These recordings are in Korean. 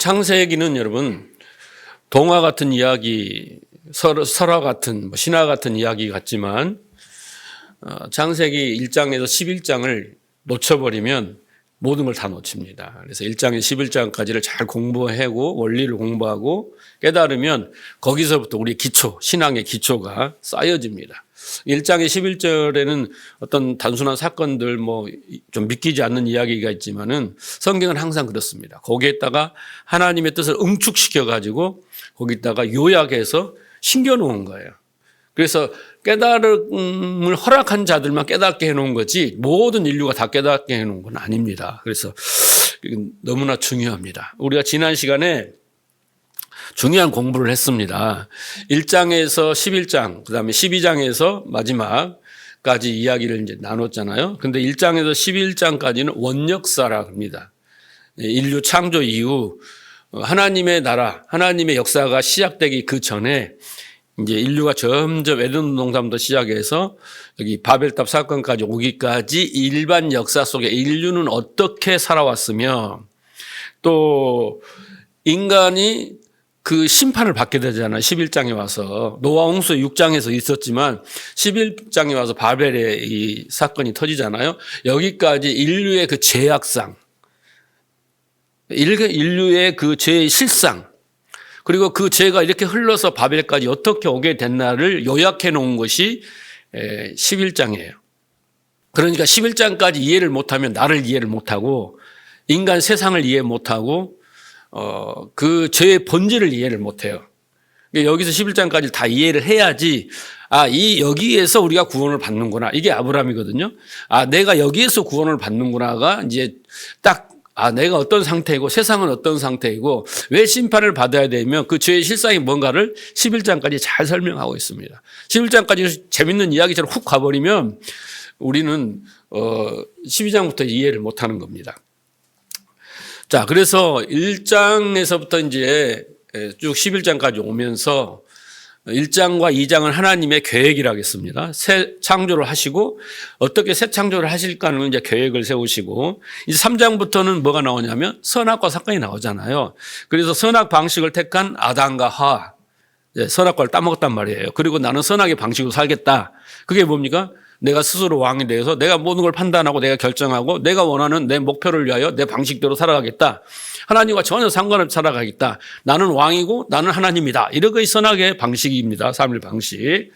창세기는 여러분 동화 같은 이야기, 설화 같은 신화 같은 이야기 같지만 창세기 1장에서 11장을 놓쳐버리면 모든 걸 다 놓칩니다. 그래서 1장에서 11장까지를 잘 공부하고 원리를 공부하고 깨달으면 거기서부터 우리 기초, 신앙의 기초가 쌓여집니다. 1장의 11절에는 어떤 단순한 사건들 좀 믿기지 않는 이야기가 있지만은 성경은 항상 그렇습니다. 거기에다가 하나님의 뜻을 응축시켜 가지고 거기다가 요약해서 심겨 놓은 거예요. 그래서 깨달음을 허락한 자들만 깨닫게 해놓은 거지 모든 인류가 다 깨닫게 해놓은 건 아닙니다. 그래서 너무나 중요합니다. 우리가 지난 시간에 중요한 공부를 했습니다. 1장에서 11장, 그 다음에 12장에서 마지막까지 이야기를 이제 나눴잖아요. 근데 1장에서 11장까지는 원역사라 합니다. 인류 창조 이후 하나님의 나라, 하나님의 역사가 시작되기 그 전에 이제 인류가 점점 에덴 동산부터 시작해서 여기 바벨탑 사건까지 오기까지 일반 역사 속에 인류는 어떻게 살아왔으며 또 인간이 그 심판을 받게 되잖아요. 11장에 와서 노아 홍수 6장에서 있었지만 11장에 와서 바벨의 이 사건이 터지잖아요. 여기까지 인류의 그 죄악상, 인류의 그 죄의 실상, 그리고 그 죄가 이렇게 흘러서 바벨까지 어떻게 오게 됐나를 요약해 놓은 것이 11장이에요. 그러니까 11장까지 이해를 못하면 나를 이해를 못하고 인간 세상을 이해 못하고 그 죄의 본질을 이해를 못해요. 여기서 11장까지 다 이해를 해야지 여기에서 우리가 구원을 받는구나. 이게 아브라함이거든요. 내가 여기에서 구원을 받는구나가 이제 딱 내가 어떤 상태이고 세상은 어떤 상태이고 왜 심판을 받아야 되면 그 죄의 실상이 뭔가를 11장까지 잘 설명하고 있습니다. 11장까지 재밌는 이야기처럼 훅 가버리면 우리는 12장부터 이해를 못하는 겁니다. 자, 그래서 1장에서부터 이제 쭉 11장까지 오면서 1장과 2장은 하나님의 계획이라고 했습니다. 새 창조를 하시고 어떻게 새 창조를 하실까는 이제 계획을 세우시고 이제 3장부터는 뭐가 나오냐면 선악과 사건이 나오잖아요. 그래서 선악 방식을 택한 아담과 하와, 선악과를 따먹었단 말이에요. 그리고 나는 선악의 방식으로 살겠다. 그게 뭡니까? 내가 스스로 왕이 되어서 내가 모든 걸 판단하고 내가 결정하고 내가 원하는 내 목표를 위하여 내 방식대로 살아가겠다. 하나님과 전혀 상관없이 살아가겠다. 나는 왕이고 나는 하나님이다. 이렇게 선악의 방식입니다. 삶의 방식.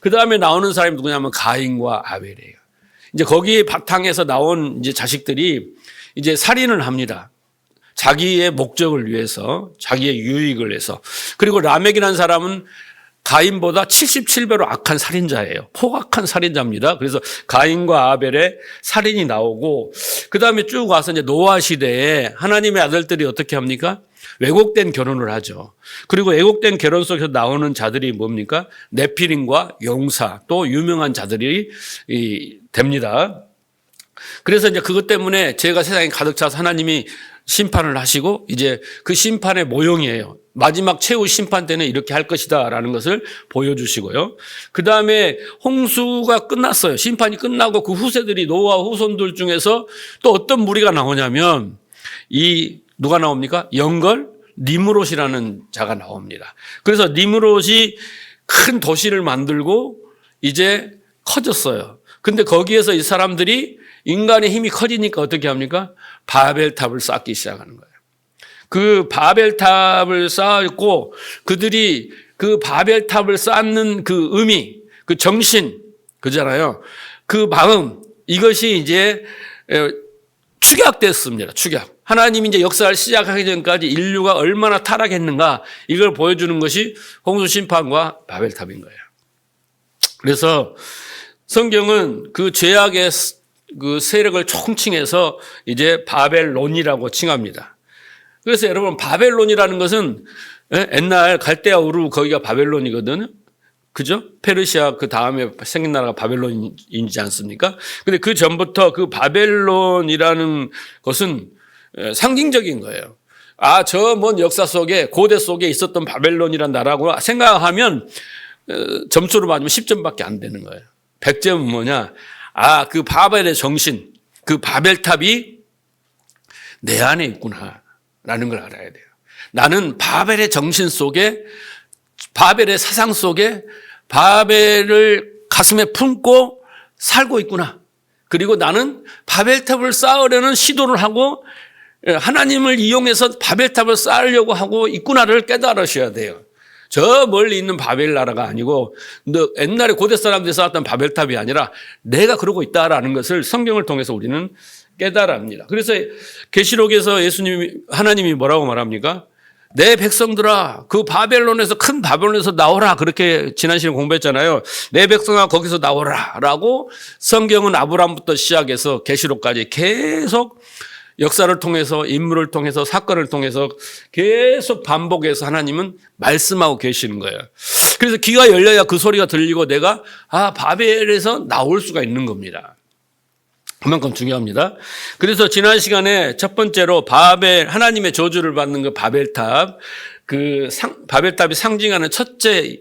그 다음에 나오는 사람이 누구냐면 가인과 아벨이에요. 이제 거기에 바탕에서 나온 이제 자식들이 이제 살인을 합니다. 자기의 목적을 위해서, 자기의 유익을 위해서. 그리고 라멕이라는 사람은 가인보다 77배로 악한 살인자예요. 포악한 살인자입니다. 그래서 가인과 아벨의 살인이 나오고 그 다음에 쭉 와서 이제 노아 시대에 하나님의 아들들이 어떻게 합니까? 왜곡된 결혼을 하죠. 그리고 왜곡된 결혼 속에서 나오는 자들이 뭡니까? 네피림과 용사 또 유명한 자들이 됩니다. 그래서 이제 그것 때문에 죄가 세상에 가득 차서 하나님이 심판을 하시고 이제 그 심판의 모형이에요. 마지막 최후 심판 때는 이렇게 할 것이다 라는 것을 보여주시고요. 그 다음에 홍수가 끝났어요. 심판이 끝나고 그 후세들이 노아 후손들 중에서 또 어떤 무리가 나오냐면 누가 나옵니까? 영걸 니므롯이라는 자가 나옵니다. 그래서 니므롯이 큰 도시를 만들고 이제 커졌어요. 근데 거기에서 이 사람들이 인간의 힘이 커지니까 어떻게 합니까? 바벨탑을 쌓기 시작하는 거예요. 그 바벨탑을 쌓았고 그들이 그 바벨탑을 쌓는 그 의미, 그 정신, 그잖아요. 그 마음, 이것이 이제 축약됐습니다. 축약. 하나님이 이제 역사를 시작하기 전까지 인류가 얼마나 타락했는가 이걸 보여주는 것이 홍수 심판과 바벨탑인 거예요. 그래서 성경은 그 죄악의 그 세력을 총칭해서 이제 바벨론이라고 칭합니다. 그래서 여러분 바벨론이라는 것은 옛날 갈대아 우르 거기가 바벨론이거든요. 그죠? 페르시아 그 다음에 생긴 나라가 바벨론이지 않습니까? 근데 그 전부터 그 바벨론이라는 것은 상징적인 거예요. 저 먼 역사 속에 고대 속에 있었던 바벨론이라는 나라고 생각하면 점수로 맞으면 10점밖에 안 되는 거예요. 100점은 뭐냐? 그 바벨의 정신, 그 바벨탑이 내 안에 있구나 라는 걸 알아야 돼요. 나는 바벨의 정신 속에, 바벨의 사상 속에 바벨을 가슴에 품고 살고 있구나. 그리고 나는 바벨탑을 쌓으려는 시도를 하고 하나님을 이용해서 바벨탑을 쌓으려고 하고 있구나를 깨달으셔야 돼요. 저 멀리 있는 바벨 나라가 아니고 옛날에 고대 사람들이 쌓았던 바벨탑이 아니라 내가 그러고 있다라는 것을 성경을 통해서 우리는 깨달아야 합니다. 그래서 계시록에서 하나님이 뭐라고 말합니까? 내 백성들아, 그 바벨론에서, 큰 바벨론에서 나오라. 그렇게 지난 시간에 공부했잖아요. 내 백성아, 거기서 나오라. 라고 성경은 아브라함부터 시작해서 계시록까지 계속 역사를 통해서, 인물을 통해서, 사건을 통해서 계속 반복해서 하나님은 말씀하고 계시는 거예요. 그래서 귀가 열려야 그 소리가 들리고 내가, 바벨에서 나올 수가 있는 겁니다. 그만큼 중요합니다. 그래서 지난 시간에 첫 번째로 하나님의 저주를 받는 그 바벨탑, 바벨탑이 상징하는 첫째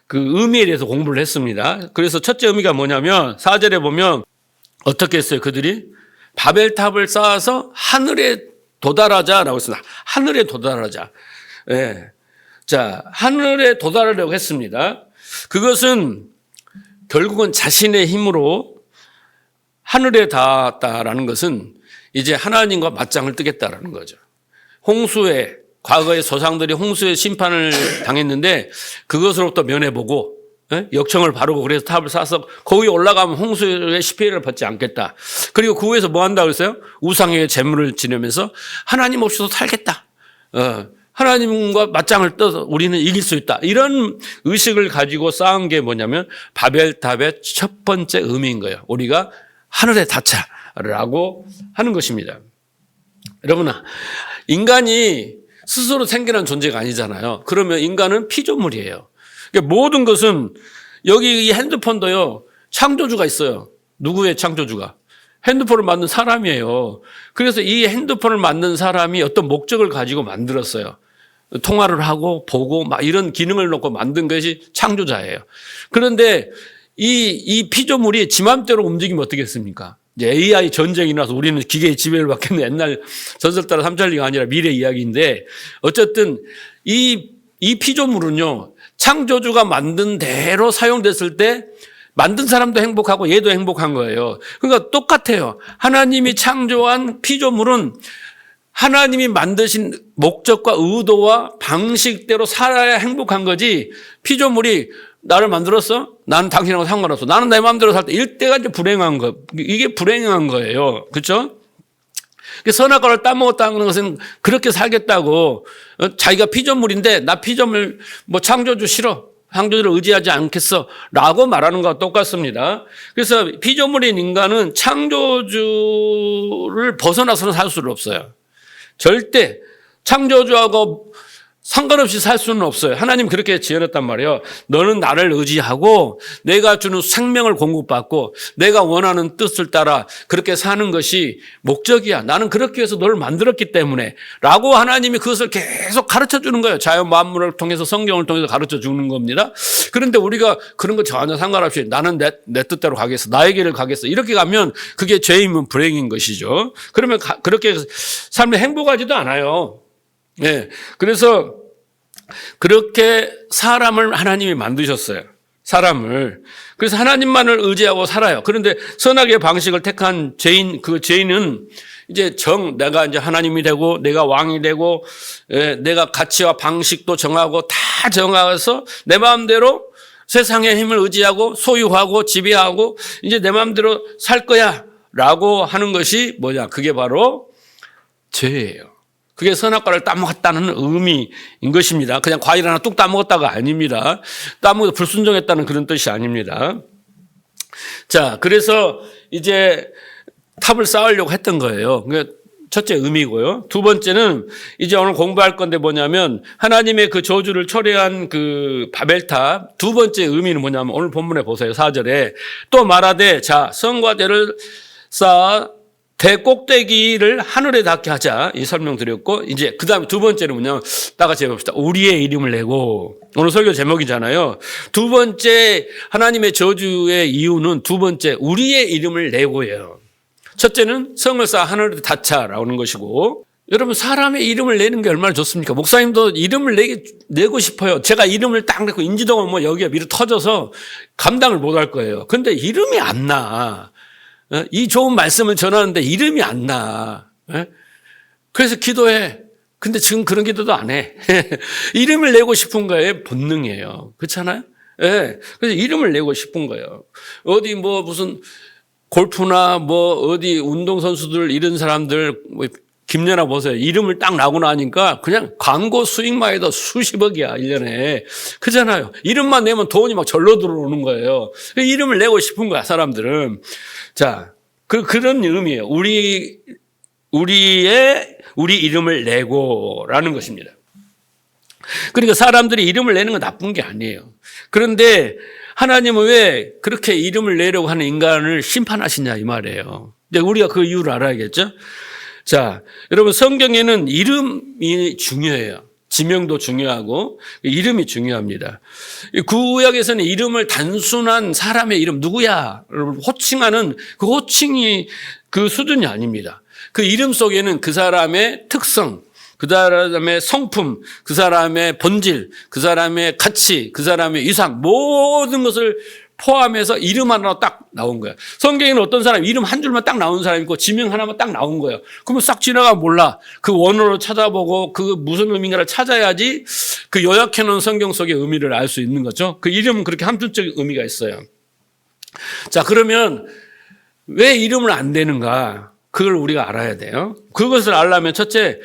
그 의미에 대해서 공부를 했습니다. 그래서 첫째 의미가 뭐냐면 4절에 보면 어떻게 했어요? 그들이 바벨탑을 쌓아서 하늘에 도달하자라고 했습니다. 하늘에 도달하자. 네. 자, 하늘에 도달하려고 했습니다. 그것은 결국은 자신의 힘으로 하늘에 닿았다라는 것은 이제 하나님과 맞짱을 뜨겠다라는 거죠. 과거의 조상들이 홍수의 심판을 당했는데 그것으로부터 면해보고 역청을 바르고 그래서 탑을 쌓아서 거기 올라가면 홍수의 피해를 받지 않겠다. 그리고 그 후에서 뭐 한다고 그랬어요? 우상에게 제물을 지내면서 하나님 없이도 살겠다. 하나님과 맞짱을 떠서 우리는 이길 수 있다. 이런 의식을 가지고 쌓은 게 뭐냐면 바벨탑의 첫 번째 의미인 거예요. 우리가 하늘에 닿자라고 하는 것입니다. 여러분아, 인간이 스스로 생겨난 존재가 아니잖아요. 그러면 인간은 피조물이에요. 그러니까 모든 것은 여기 이 핸드폰도요, 창조주가 있어요. 누구의 창조주가? 핸드폰을 만든 사람이에요. 그래서 이 핸드폰을 만든 사람이 어떤 목적을 가지고 만들었어요. 통화를 하고 보고 막 이런 기능을 놓고 만든 것이 창조자예요. 그런데 이 피조물이 지 맘대로 움직이면 어떻겠습니까? 이제 AI 전쟁이 나서 우리는 기계의 지배를 받겠는 옛날 전설 따라 삼천리가 아니라 미래 이야기인데 어쨌든 이 피조물은요, 창조주가 만든 대로 사용됐을 때 만든 사람도 행복하고 얘도 행복한 거예요. 그러니까 똑같아요. 하나님이 창조한 피조물은 하나님이 만드신 목적과 의도와 방식대로 살아야 행복한 거지 피조물이 나를 만들었어? 나는 당신하고 상관없어. 나는 내 마음대로 살 때 이때가 이제 불행한 거. 이게 불행한 거예요. 그렇죠? 선악과를 따먹었다는 것은 그렇게 살겠다고 자기가 피조물인데 나 피조물 창조주 싫어. 창조주를 의지하지 않겠어. 라고 말하는 것과 똑같습니다. 그래서 피조물인 인간은 창조주를 벗어나서는 살 수는 없어요. 절대 창조주하고 상관없이 살 수는 없어요. 하나님 그렇게 지어냈단 말이에요. 너는 나를 의지하고 내가 주는 생명을 공급받고 내가 원하는 뜻을 따라 그렇게 사는 것이 목적이야. 나는 그렇게 해서 너를 만들었기 때문에 라고 하나님이 그것을 계속 가르쳐 주는 거예요. 자연 만물을 통해서 성경을 통해서 가르쳐 주는 겁니다. 그런데 우리가 그런 거 전혀 상관없이 나는 내 뜻대로 가겠어. 나의 길을 가겠어. 이렇게 가면 그게 죄이면 불행인 것이죠. 그러면 그렇게 삶에 행복하지도 않아요. 네. 그래서 그렇게 사람을 하나님이 만드셨어요. 사람을. 그래서 하나님만을 의지하고 살아요. 그런데 선악의 방식을 택한 죄인, 그 죄인은 이제 내가 이제 하나님이 되고 내가 왕이 되고 내가 가치와 방식도 정하고 다 정해서 내 마음대로 세상의 힘을 의지하고 소유하고 지배하고 이제 내 마음대로 살 거야 라고 하는 것이 뭐냐? 그게 바로 죄예요. 그게 선악과를 따먹었다는 의미인 것입니다. 그냥 과일 하나 뚝 따먹었다가 아닙니다. 따먹어서 불순종했다는 그런 뜻이 아닙니다. 자, 그래서 이제 탑을 쌓으려고 했던 거예요. 그게 첫째 의미고요. 두 번째는 이제 오늘 공부할 건데 뭐냐면 하나님의 그 저주를 초래한 그 바벨탑 두 번째 의미는 뭐냐면 오늘 본문에 보세요. 4절에 또 말하되 자, 성과대를 쌓아 대꼭대기를 하늘에 닿게 하자 이 설명드렸고 이제 그 다음에 두 번째는 뭐냐면 다 같이 해봅시다. 우리의 이름을 내고 오늘 설교 제목이잖아요. 두 번째 하나님의 저주의 이유는 두 번째 우리의 이름을 내고예요. 첫째는 성을 쌓아 하늘에 닿자라는 것이고 여러분, 사람의 이름을 내는 게 얼마나 좋습니까? 목사님도 이름을 내고 싶어요. 제가 이름을 딱 내고 인지도가 뭐 여기가 밀어 터져서 감당을 못 할 거예요. 근데 이름이 안 나. 이 좋은 말씀을 전하는데 이름이 안 나. 그래서 기도해. 근데 지금 그런 기도도 안 해. 이름을 내고 싶은 거에 본능이에요. 그렇잖아요? 예. 그래서 이름을 내고 싶은 거예요. 어디 뭐 무슨 골프나 뭐 어디 운동선수들 이런 사람들 뭐 김연아 보세요. 이름을 딱 나고 나니까 그냥 광고 수익만 해도 수십억이야, 1년에. 그잖아요. 이름만 내면 돈이 막 절로 들어오는 거예요. 이름을 내고 싶은 거야, 사람들은. 자, 그런 의미예요. 우리 이름을 내고라는 것입니다. 그러니까 사람들이 이름을 내는 건 나쁜 게 아니에요. 그런데 하나님은 왜 그렇게 이름을 내려고 하는 인간을 심판하시냐 이 말이에요. 이제 우리가 그 이유를 알아야겠죠. 자, 여러분 성경에는 이름이 중요해요. 지명도 중요하고 이름이 중요합니다. 구약에서는 이름을 단순한 사람의 이름 누구야 호칭하는 그 호칭이 그 수준이 아닙니다. 그 이름 속에는 그 사람의 특성, 그 사람의 성품, 그 사람의 본질, 그 사람의 가치, 그 사람의 위상 모든 것을 포함해서 이름 하나 딱 나온 거예요. 성경에는 어떤 사람 이름 한 줄만 딱 나온 사람이 있고 지명 하나만 딱 나온 거예요. 그러면 싹 지나가면 몰라. 그 원어로 찾아보고 그 무슨 의미인가를 찾아야지 그 요약해놓은 성경 속의 의미를 알 수 있는 거죠. 그 이름은 그렇게 함축적 의미가 있어요. 자, 그러면 왜 이름을 안 대는가? 그걸 우리가 알아야 돼요. 그것을 알려면 첫째,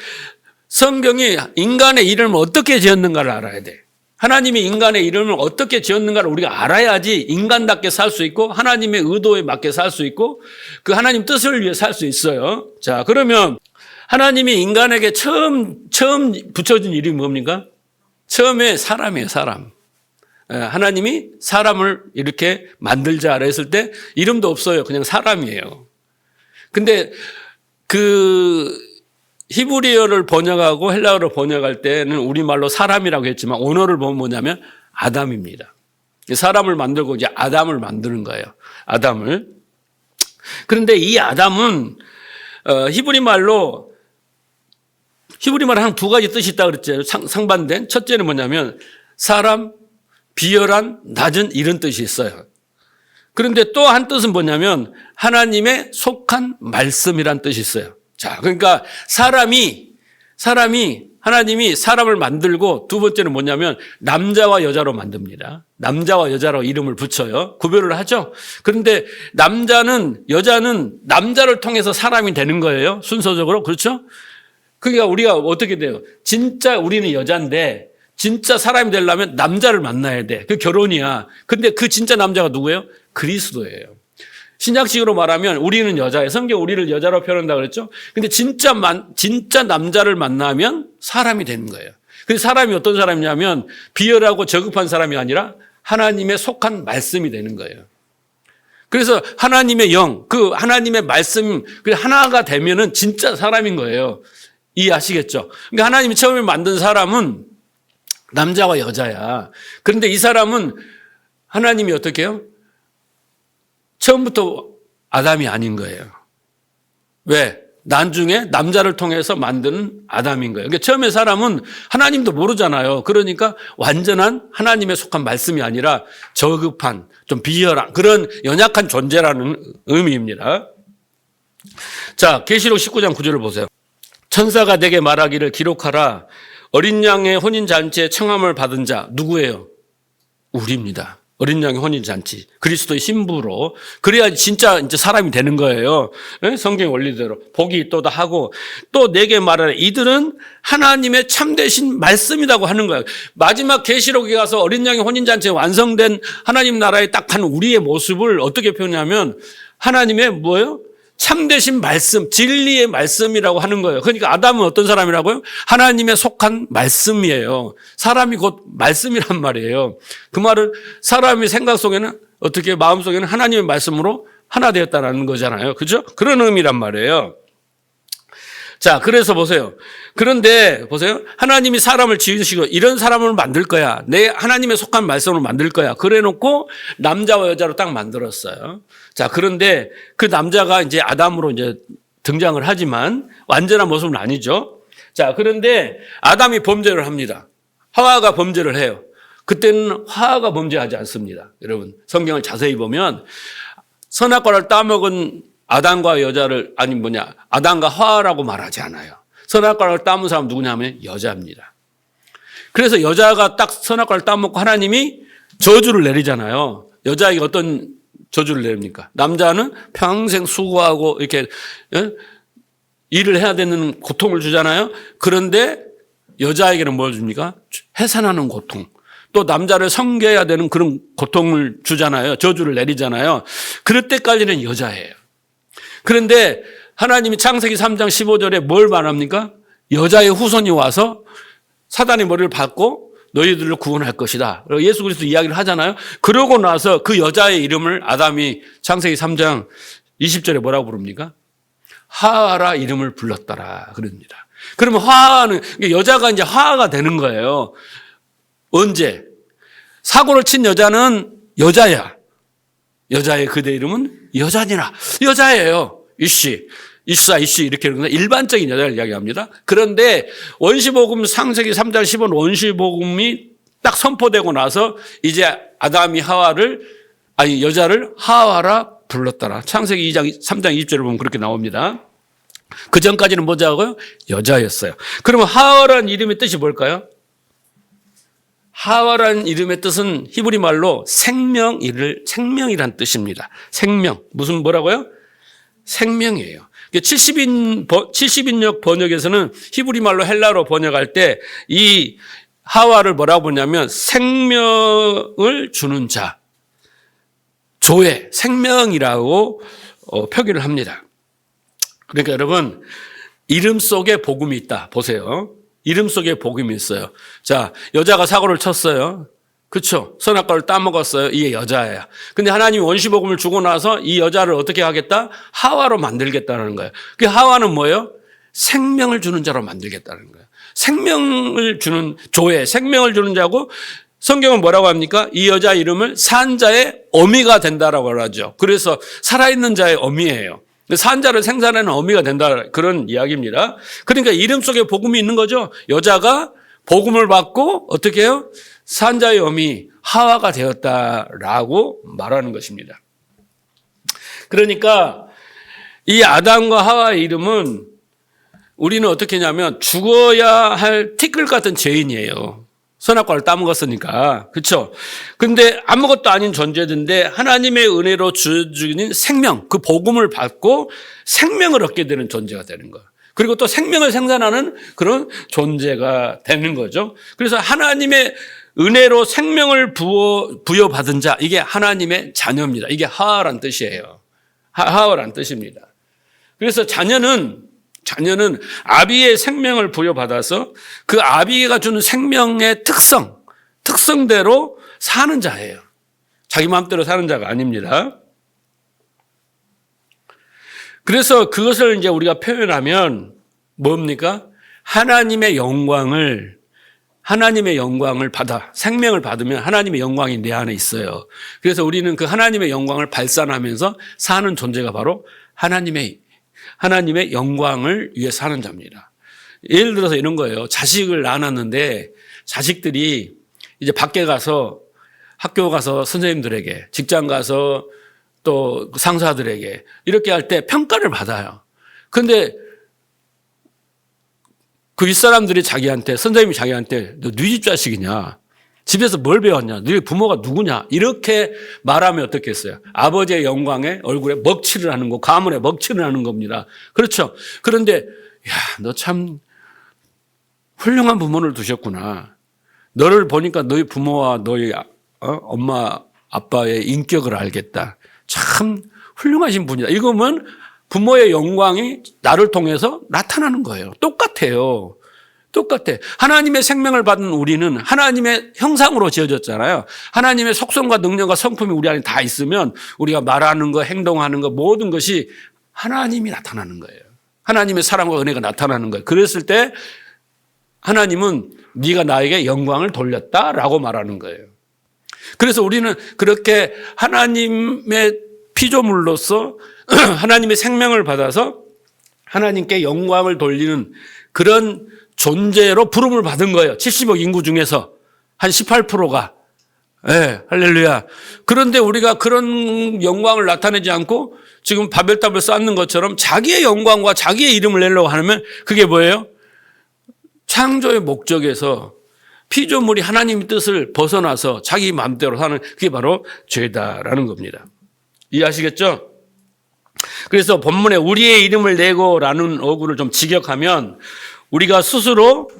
성경이 인간의 이름을 어떻게 지었는가를 알아야 돼. 하나님이 인간의 이름을 어떻게 지었는가를 우리가 알아야지 인간답게 살 수 있고 하나님의 의도에 맞게 살 수 있고 그 하나님 뜻을 위해 살 수 있어요. 자, 그러면 하나님이 인간에게 처음 붙여준 이름이 뭡니까? 처음에 사람이에요, 사람. 하나님이 사람을 이렇게 만들자 했을 때 이름도 없어요. 그냥 사람이에요. 근데 히브리어를 번역하고 헬라어를 번역할 때는 우리말로 사람이라고 했지만 원어를 보면 뭐냐면 아담입니다. 사람을 만들고 이제 아담을 만드는 거예요. 아담을. 그런데 이 아담은 히브리말은 한 두 가지 뜻이 있다고 그랬죠. 상반된. 첫째는 뭐냐면 사람, 비열한, 낮은 이런 뜻이 있어요. 그런데 또 한 뜻은 뭐냐면 하나님의 속한 말씀이란 뜻이 있어요. 자, 그러니까 사람이 하나님이 사람을 만들고 두 번째는 뭐냐면 남자와 여자로 만듭니다. 남자와 여자로 이름을 붙여요. 구별을 하죠. 그런데 여자는 남자를 통해서 사람이 되는 거예요. 순서적으로. 그렇죠? 그러니까 우리가 어떻게 돼요? 진짜 우리는 여자인데 진짜 사람이 되려면 남자를 만나야 돼. 그 결혼이야. 근데 그 진짜 남자가 누구예요? 그리스도예요. 신약식으로 말하면 우리는 여자예요. 성경 우리를 여자로 표현한다고 그랬죠. 근데 진짜 남자를 만나면 사람이 되는 거예요. 그래서 사람이 어떤 사람이냐면 비열하고 저급한 사람이 아니라 하나님의 속한 말씀이 되는 거예요. 그래서 하나님의 영, 그 하나님의 말씀, 그 하나가 되면은 진짜 사람인 거예요. 이해하시겠죠? 그러니까 하나님이 처음에 만든 사람은 남자와 여자야. 그런데 이 사람은 하나님이 어떻게 해요? 처음부터 아담이 아닌 거예요. 왜? 나중에 남자를 통해서 만드는 아담인 거예요. 그러니까 처음에 사람은 하나님도 모르잖아요. 그러니까 완전한 하나님에 속한 말씀이 아니라 저급한, 좀 비열한 그런 연약한 존재라는 의미입니다. 자, 계시록 19장 9절을 보세요. 천사가 내게 말하기를 기록하라. 어린 양의 혼인잔치에 청함을 받은 자 누구예요? 우리입니다. 어린 양의 혼인잔치. 그리스도의 신부로. 그래야 진짜 이제 사람이 되는 거예요. 성경의 원리대로. 복이 있도다 하고 또 내게 말하라. 이들은 하나님의 참되신 말씀이라고 하는 거예요. 마지막 계시록에 가서 어린 양의 혼인잔치에 완성된 하나님 나라에 딱 한 우리의 모습을 어떻게 표현하면 하나님의 뭐예요? 참되신 말씀, 진리의 말씀이라고 하는 거예요. 그러니까 아담은 어떤 사람이라고요? 하나님의 속한 말씀이에요. 사람이 곧 말씀이란 말이에요. 그 말은 사람의 생각 속에는 어떻게 마음 속에는 하나님의 말씀으로 하나 되었다는 거잖아요. 그죠? 그런 의미란 말이에요. 자, 그래서 보세요. 그런데 보세요. 하나님이 사람을 지으시고 이런 사람을 만들 거야. 내 하나님의 속한 말씀으로 만들 거야. 그래 놓고 남자와 여자로 딱 만들었어요. 자, 그런데 그 남자가 이제 아담으로 이제 등장을 하지만 완전한 모습은 아니죠. 자, 그런데 아담이 범죄를 합니다. 하와가 범죄를 해요. 그때는 하와가 범죄하지 않습니다. 여러분, 성경을 자세히 보면 선악과를 따먹은 아담과 여자를 아담과 하와라고 말하지 않아요. 선악과를 따먹은 사람 누구냐 하면 여자입니다. 그래서 여자가 딱 선악과를 따먹고 하나님이 저주를 내리잖아요. 여자에게 어떤 저주를 내립니까? 남자는 평생 수고하고 이렇게 일을 해야 되는 고통을 주잖아요. 그런데 여자에게는 뭘 줍니까? 해산하는 고통. 또 남자를 섬겨야 되는 그런 고통을 주잖아요. 저주를 내리잖아요. 그럴 때까지는 여자예요. 그런데 하나님이 창세기 3장 15절에 뭘 말합니까? 여자의 후손이 와서 사단의 머리를 받고 너희들을 구원할 것이다. 예수 그리스도 이야기를 하잖아요. 그러고 나서 그 여자의 이름을 아담이 창세기 3장 20절에 뭐라고 부릅니까? 하와라 이름을 불렀더라. 그럽니다. 그러면 하와는, 여자가 이제 하와가 되는 거예요. 언제? 사고를 친 여자는 여자야. 여자의 그대 이름은 여자니라. 여자예요. 이씨. 이렇게 일반적인 여자를 이야기합니다. 그런데 원시복음 창세기 3장 10원 원시복음이 딱 선포되고 나서 이제 아담이 여자를 하와라 불렀더라. 창세기 3장 20절을 보면 그렇게 나옵니다. 그 전까지는 뭐자고요? 여자였어요. 그러면 하와라는 이름의 뜻이 뭘까요? 하와라는 이름의 뜻은 히브리 말로 생명이란 뜻입니다. 생명. 뭐라고요? 생명이에요. 70인역 번역에서는 히브리 말로 헬라로 번역할 때 이 하와를 뭐라고 보냐면 생명을 주는 자, 조회, 생명이라고 표기를 합니다. 그러니까 여러분, 이름 속에 복음이 있다. 보세요. 이름 속에 복음이 있어요. 자, 여자가 사고를 쳤어요. 그렇죠? 선악과를 따먹었어요. 이게 여자예요. 근데 하나님이 원시복음을 주고 나서 이 여자를 어떻게 하겠다? 하와로 만들겠다는 거예요. 그 하와는 뭐예요? 생명을 주는 자로 만들겠다는 거예요. 생명을 주는 조회, 생명을 주는 자고 성경은 뭐라고 합니까? 이 여자 이름을 산 자의 어미가 된다라고 하죠. 그래서 살아있는 자의 어미예요. 산 자를 생산하는 어미가 된다, 그런 이야기입니다. 그러니까 이름 속에 복음이 있는 거죠. 여자가 복음을 받고 어떻게 해요? 산자의 어미 하와가 되었다라고 말하는 것입니다. 그러니까 이 아담과 하와의 이름은 우리는 어떻게 했냐면 죽어야 할 티끌 같은 죄인이에요. 선악과를 따먹었으니까. 그렇죠? 근데 아무것도 아닌 존재인데 하나님의 은혜로 주어진 생명, 그 복음을 받고 생명을 얻게 되는 존재가 되는 거예요. 그리고 또 생명을 생산하는 그런 존재가 되는 거죠. 그래서 하나님의 은혜로 생명을 부여받은 자, 이게 하나님의 자녀입니다. 이게 하와란 뜻이에요. 하와란 뜻입니다. 그래서 자녀는 아비의 생명을 부여받아서 그 아비가 주는 생명의 특성대로 사는 자예요. 자기 마음대로 사는 자가 아닙니다. 그래서 그것을 이제 우리가 표현하면 뭡니까? 하나님의 영광을 받아, 생명을 받으면 하나님의 영광이 내 안에 있어요. 그래서 우리는 그 하나님의 영광을 발산하면서 사는 존재가 바로 하나님의 영광을 위해 사는 자입니다. 예를 들어서 이런 거예요. 자식을 낳았는데 자식들이 이제 밖에 가서 학교 가서 선생님들에게, 직장 가서 또 상사들에게 이렇게 할 때 평가를 받아요. 그런데 그 윗사람들이 선생님이 자기한테 너 네 집 자식이냐? 집에서 뭘 배웠냐? 너희 부모가 누구냐? 이렇게 말하면 어떻겠어요? 아버지의 영광에 얼굴에 먹칠을 하는 거, 가문에 먹칠을 하는 겁니다. 그렇죠? 그런데 야, 너 참 훌륭한 부모를 두셨구나. 너를 보니까 너희 부모와 너희 엄마 아빠의 인격을 알겠다. 참 훌륭하신 분이다. 이거면 부모의 영광이 나를 통해서 나타나는 거예요. 똑같아요. 똑같아. 하나님의 생명을 받은 우리는 하나님의 형상으로 지어졌잖아요. 하나님의 속성과 능력과 성품이 우리 안에 다 있으면 우리가 말하는 거, 행동하는 거, 모든 것이 하나님이 나타나는 거예요. 하나님의 사랑과 은혜가 나타나는 거예요. 그랬을 때 하나님은 네가 나에게 영광을 돌렸다라고 말하는 거예요. 그래서 우리는 그렇게 하나님의 피조물로서 하나님의 생명을 받아서 하나님께 영광을 돌리는 그런 존재로 부름을 받은 거예요. 70억 인구 중에서 한 18%가. 예, 할렐루야. 그런데 우리가 그런 영광을 나타내지 않고 지금 바벨탑을 쌓는 것처럼 자기의 영광과 자기의 이름을 내려고 하면 그게 뭐예요? 창조의 목적에서 피조물이 하나님의 뜻을 벗어나서 자기 마음대로 사는 그게 바로 죄다라는 겁니다. 이해하시겠죠? 그래서 본문에 우리의 이름을 내고라는 어구를 좀 직역하면 우리가 스스로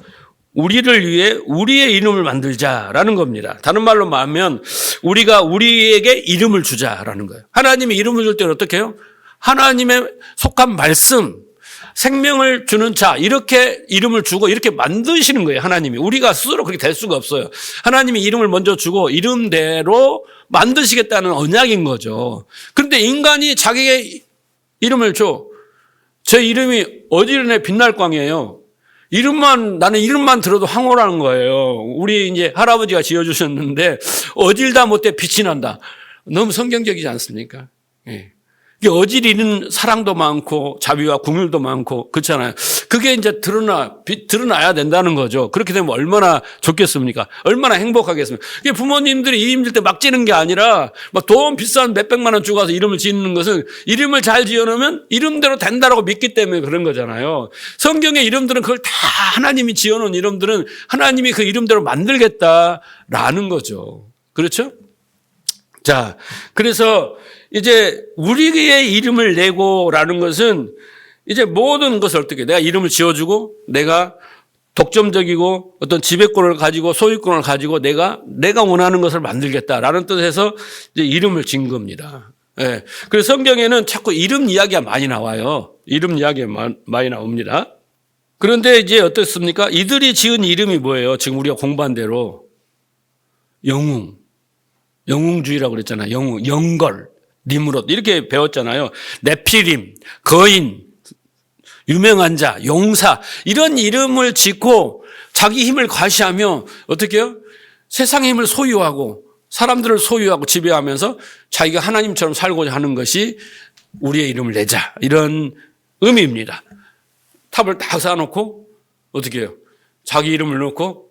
우리를 위해 우리의 이름을 만들자라는 겁니다. 다른 말로 말하면 우리가 우리에게 이름을 주자라는 거예요. 하나님이 이름을 줄 때는 어떻게 해요? 하나님의 속한 말씀, 생명을 주는 자 이렇게 이름을 주고 이렇게 만드시는 거예요. 하나님이. 우리가 스스로 그렇게 될 수가 없어요. 하나님이 이름을 먼저 주고 이름대로 만드시겠다는 언약인 거죠. 그런데 인간이 자기의 이름을 줘. 제 이름이 어지간해 빛날 광이에요. 나는 이름만 들어도 황홀한 거예요. 우리 이제 할아버지가 지어주셨는데 어질다 못해 빛이 난다. 너무 성경적이지 않습니까? 예. 어지리는 사랑도 많고 자비와 긍휼도 많고 그렇잖아요. 그게 이제 드러나야 된다는 거죠. 그렇게 되면 얼마나 좋겠습니까? 얼마나 행복하겠습니까? 부모님들이 이름 질 때 막 지는 게 아니라 막 돈 비싼 몇백만 원 주고 가서 이름을 짓는 것은 이름을 잘 지어놓으면 이름대로 된다라고 믿기 때문에 그런 거잖아요. 성경의 이름들은 그걸 다 하나님이 지어놓은 이름들은 하나님이 그 이름대로 만들겠다라는 거죠. 그렇죠? 자, 그래서 이제 우리의 이름을 내고라는 것은 이제 모든 것을 어떻게 내가 이름을 지어주고 내가 독점적이고 어떤 지배권을 가지고 소유권을 가지고 내가 원하는 것을 만들겠다라는 뜻에서 이제 이름을 진 겁니다. 예. 그래서 성경에는 자꾸 이름 이야기가 많이 나와요. 이름 이야기가 많이 나옵니다. 그런데 이제 어떻습니까? 이들이 지은 이름이 뭐예요? 지금 우리가 공부한 대로 영웅주의라고 그랬잖아요. 영걸. 니므롯 이렇게 배웠잖아요. 네피림, 거인, 유명한 자, 용사 이런 이름을 짓고 자기 힘을 과시하며 어떻게 해요? 세상의 힘을 소유하고 사람들을 소유하고 지배하면서 자기가 하나님처럼 살고자 하는 것이 우리의 이름을 내자 이런 의미입니다. 탑을 딱 쌓아놓고 어떻게 해요? 자기 이름을 넣고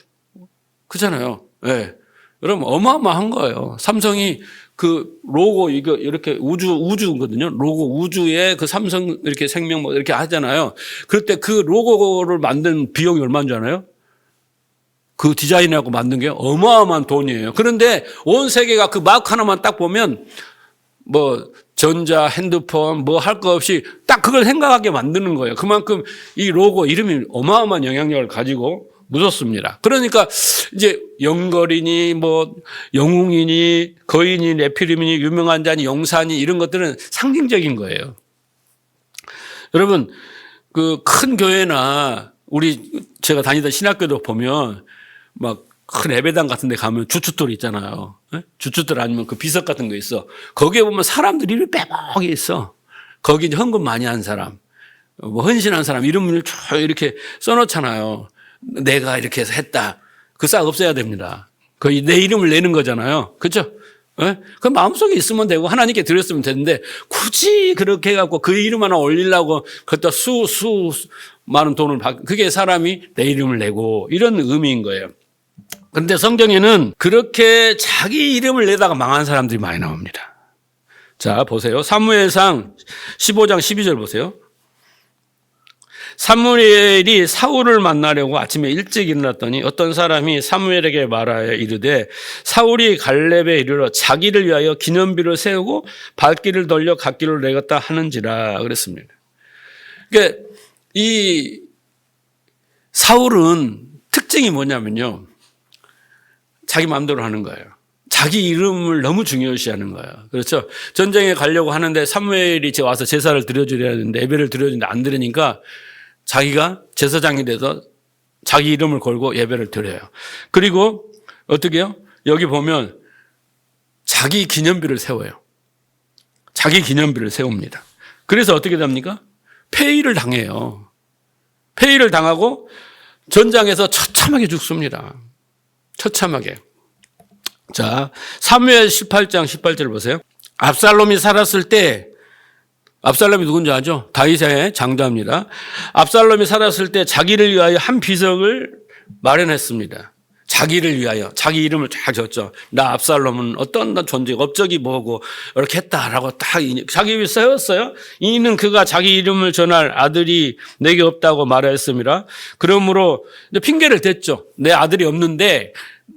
그렇잖아요. 네. 여러분 어마어마한 거예요. 삼성이 그 로고 이거 이렇게 우주거든요. 로고 우주에 그 삼성 이렇게 생명 뭐 이렇게 하잖아요. 그럴 때 그 로고를 만든 비용이 얼마인 줄 아나요? 그 디자인하고 만든 게 어마어마한 돈이에요. 그런데 온 세계가 그 마크 하나만 딱 보면 뭐 전자, 핸드폰 뭐 할 거 없이 딱 그걸 생각하게 만드는 거예요. 그만큼 이 로고 이름이 어마어마한 영향력을 가지고 묻었습니다. 그러니까 이제 영걸이니 뭐 영웅이니 거인이 네피림이니 유명한 자니 용사니 이런 것들은 상징적인 거예요. 여러분 그 큰 교회나 제가 다니던 신학교도 보면 막 큰 예배당 같은 데 가면 주춧돌 있잖아요. 주춧돌 아니면 그 비석 같은 거 있어. 거기에 보면 사람들이 이름이 빼곡히 있어. 거기 이제 헌금 많이 한 사람, 뭐 헌신한 사람 이름을 쭉 이렇게 써놓잖아요. 내가 이렇게 해서 했다. 그 싹 없애야 됩니다. 거의 내 이름을 내는 거잖아요. 그렇죠? 그 마음속에 있으면 되고 하나님께 드렸으면 되는데 굳이 그렇게 해갖고 그 이름 하나 올리려고 그것도 많은 돈을 그게 사람이 내 이름을 내고 이런 의미인 거예요. 그런데 성경에는 그렇게 자기 이름을 내다가 망한 사람들이 많이 나옵니다. 자, 보세요. 사무엘상 15장 12절 보세요. 사무엘이 사울을 만나려고 아침에 일찍 일어났더니 어떤 사람이 사무엘에게 말하여 이르되 사울이 갈렙에 이르러 자기를 위하여 기념비를 세우고 발길을 돌려 갓길을 내겠다 하는지라 그랬습니다. 그러니까 이 사울은 특징이 뭐냐면요. 자기 마음대로 하는 거예요. 자기 이름을 너무 중요시하는 거예요. 그렇죠? 전쟁에 가려고 하는데 사무엘이 와서 제사를 드려줘야 되는데 예배를 드려주는데 안 드리니까 자기가 제사장이 돼서 자기 이름을 걸고 예배를 드려요. 그리고 어떻게 해요? 여기 보면 자기 기념비를 세워요. 자기 기념비를 세웁니다. 그래서 어떻게 됩니까? 폐위를 당해요. 폐위를 당하고 전장에서 처참하게 죽습니다. 처참하게. 자, 사무엘 18장 18절 보세요. 압살롬이 살았을 때 압살롬이 누군지 아죠? 다윗의 장자입니다. 압살롬이 살았을 때 자기를 위하여 한 비석을 마련했습니다. 자기를 위하여 자기 이름을 쫙 줬죠. 나 압살롬은 어떤 존재, 업적이 뭐고 이렇게 했다라고 딱 자기 위해 세웠어요. 이는 그가 자기 이름을 전할 아들이 내게 없다고 말했습니다. 그러므로 이제 핑계를 댔죠. 내 아들이 없는데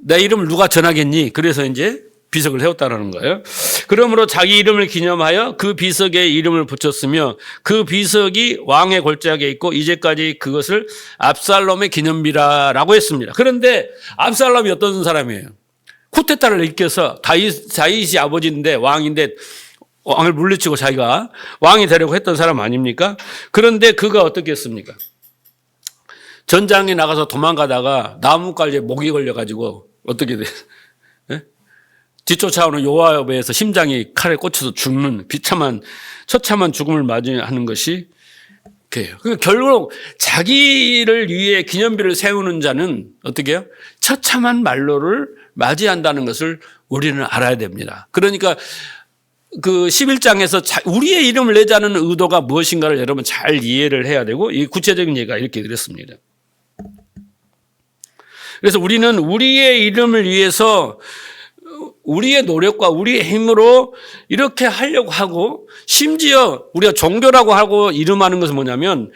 내 이름을 누가 전하겠니? 그래서 이제 비석을 세웠다는 거예요. 그러므로 자기 이름을 기념하여 그 비석에 이름을 붙였으며 그 비석이 왕의 골짜기에 있고 이제까지 그것을 압살롬의 기념비라라고 했습니다. 그런데 압살롬이 어떤 사람이에요? 쿠데타를 일으켜서 다윗이 아버지인데 왕인데 왕을 물리치고 자기가 왕이 되려고 했던 사람 아닙니까? 그런데 그가 어떻게 했습니까? 전장에 나가서 도망가다가 나뭇가지에 목이 걸려가지고 어떻게 돼요? 뒤쫓아오는 요압에 의해서 심장이 칼에 꽂혀서 죽는 처참한 죽음을 맞이하는 것이 그예요. 그러니까 결국 자기를 위해 기념비를 세우는 자는 어떻게 해요? 처참한 말로를 맞이한다는 것을 우리는 알아야 됩니다. 그러니까 그 11장에서 우리의 이름을 내자는 의도가 무엇인가를 여러분 잘 이해를 해야 되고 이 구체적인 예가 이렇게 드렸습니다. 그래서 우리는 우리의 이름을 위해서 우리의 노력과 우리의 힘으로 이렇게 하려고 하고 심지어 우리가 종교라고 하고 이름하는 것은 뭐냐면